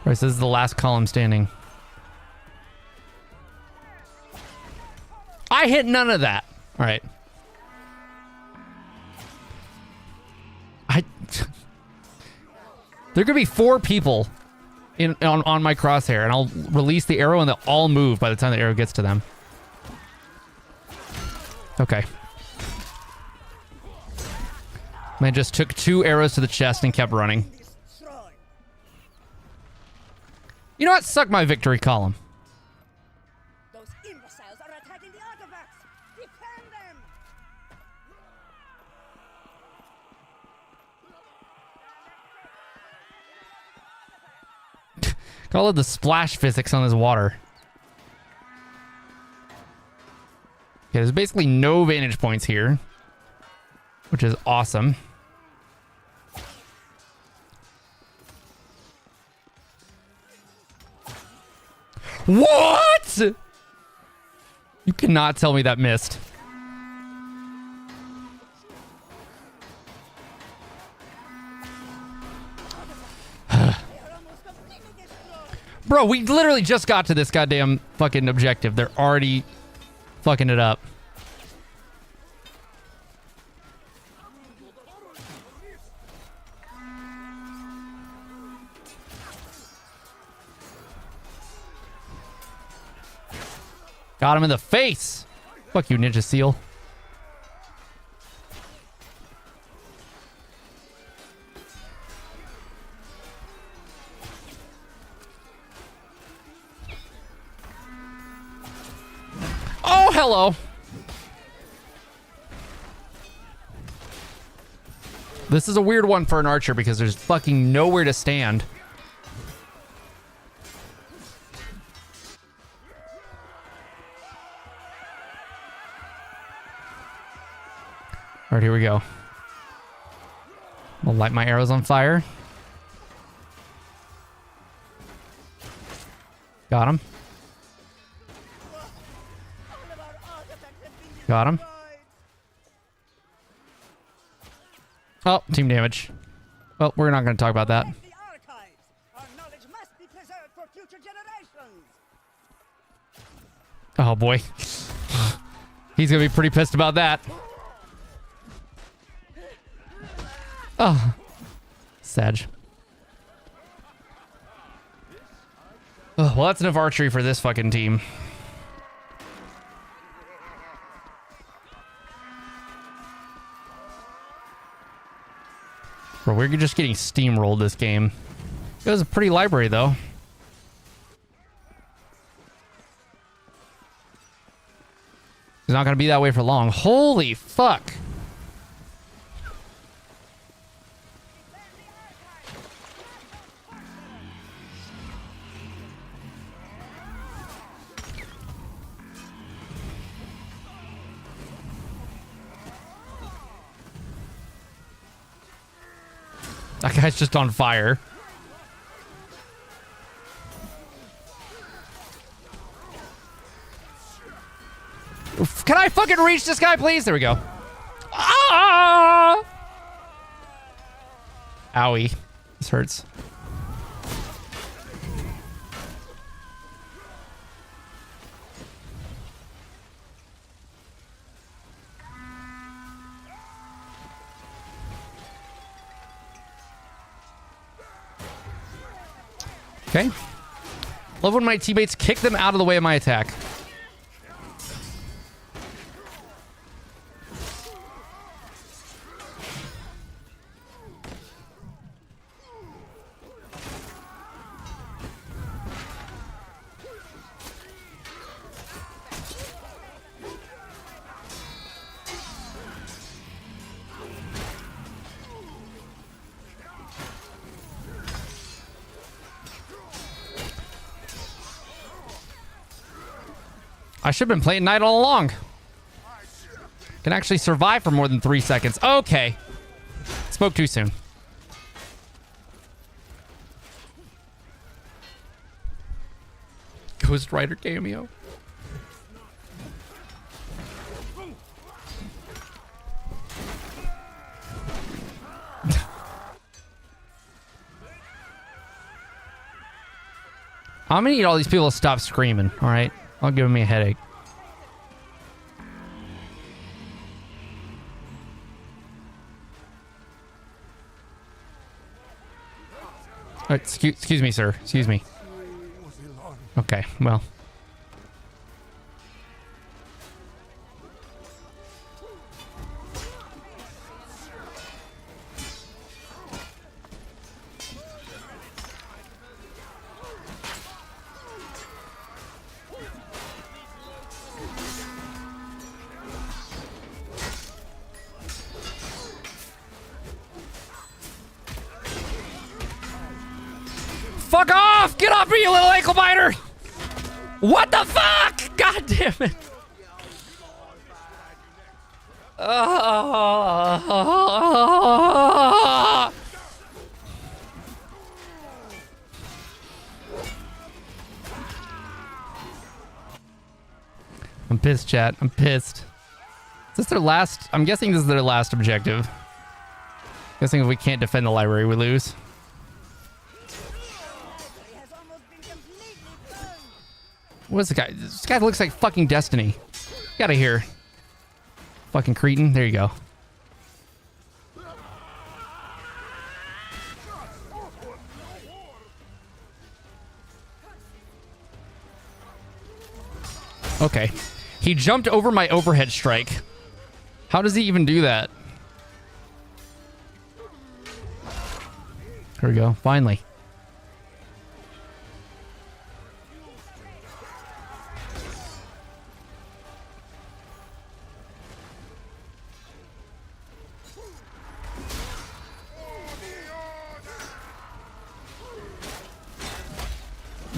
Right, so this is the last column standing. I hit none of that. All right. There could be 4 people on my crosshair, and I'll release the arrow, and they'll all move by the time the arrow gets to them. Okay. Man just took 2 arrows to the chest and kept running. You know what? Suck my victory column. Those imbeciles are attacking the artifacts! Defend them! Call it the splash physics on this water. Okay, there's basically no vantage points here, which is awesome. What? You cannot tell me that missed. Bro, we literally just got to this goddamn fucking objective. They're already fucking it up. Got him in the face. Fuck you, Ninja Seal. Oh, hello. This is a weird one for an archer because there's fucking nowhere to stand. All right, here we go. I'll light my arrows on fire. Got him. Got him. Oh, team damage. Well, we're not going to talk about that. The archives! Our knowledge must be preserved for future generations! Oh, boy. He's going to be pretty pissed about that. Oh. Sag. Oh, well, that's enough archery for this fucking team. Bro, we're just getting steamrolled this game. It was a pretty library, though. It's not going to be that way for long. Holy fuck. That guy's just on fire. Oof, can I fucking reach this guy, please? There we go. Ah! Owie. This hurts. Okay. Love when my teammates kick them out of the way of my attack. I should have been playing Knight all along. Can actually survive for more than 3 seconds. Okay. Spoke too soon. Ghost Rider cameo. I'm gonna need all these people to stop screaming, alright? I'll give me a headache. Excuse me, sir. Excuse me. Okay, well. Fuck off! Get off me, you little ankle biter! What the fuck? God damn it. I'm pissed, chat. I'm pissed. Is this their last? I'm guessing this is their last objective. Guessing if we can't defend the library, we lose. What is the guy? This guy looks like fucking Destiny. Get out of here. Fucking cretin. There you go. Okay. He jumped over my overhead strike. How does he even do that? There we go. Finally.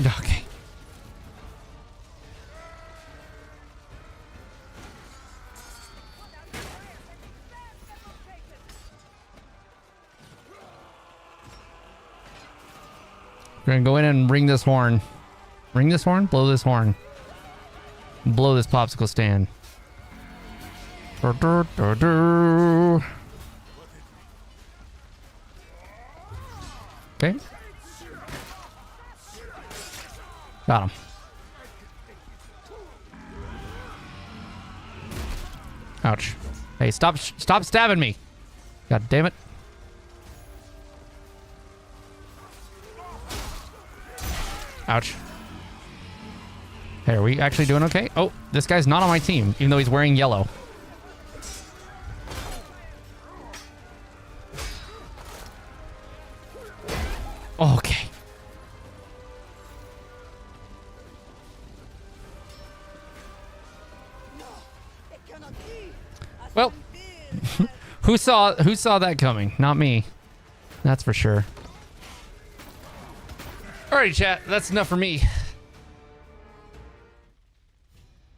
Okay. We're gonna go in and ring this horn. Ring this horn? Blow this horn. Blow this popsicle stand. Okay. Got him. Ouch. Hey, stop stabbing me. God damn it. Ouch. Hey, are we actually doing okay? Oh, this guy's not on my team, even though he's wearing yellow. Okay. Well, who saw that coming? Not me. That's for sure. Alright, chat. That's enough for me.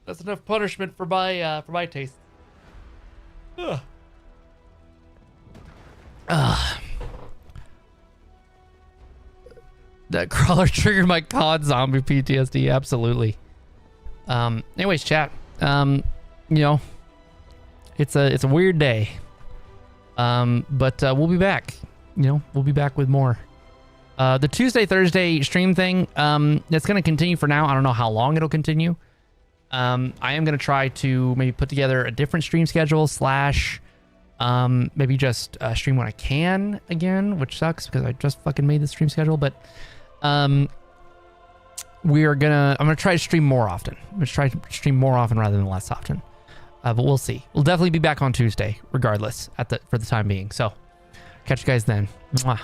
That's enough punishment for my taste. Ugh. That crawler triggered my COD zombie PTSD. Absolutely. Anyways, chat. You know, it's a weird day. But we'll be back. You know, we'll be back with more. The Tuesday, Thursday stream thing, that's going to continue for now. I don't know how long it'll continue. I am going to try to maybe put together a different stream schedule / maybe just stream when I can again, which sucks because I just fucking made the stream schedule. But I'm gonna try to stream more often. I'm gonna try to stream more often rather than less often. But we'll see. We'll definitely be back on Tuesday, regardless, for the time being. So catch you guys then. Mwah.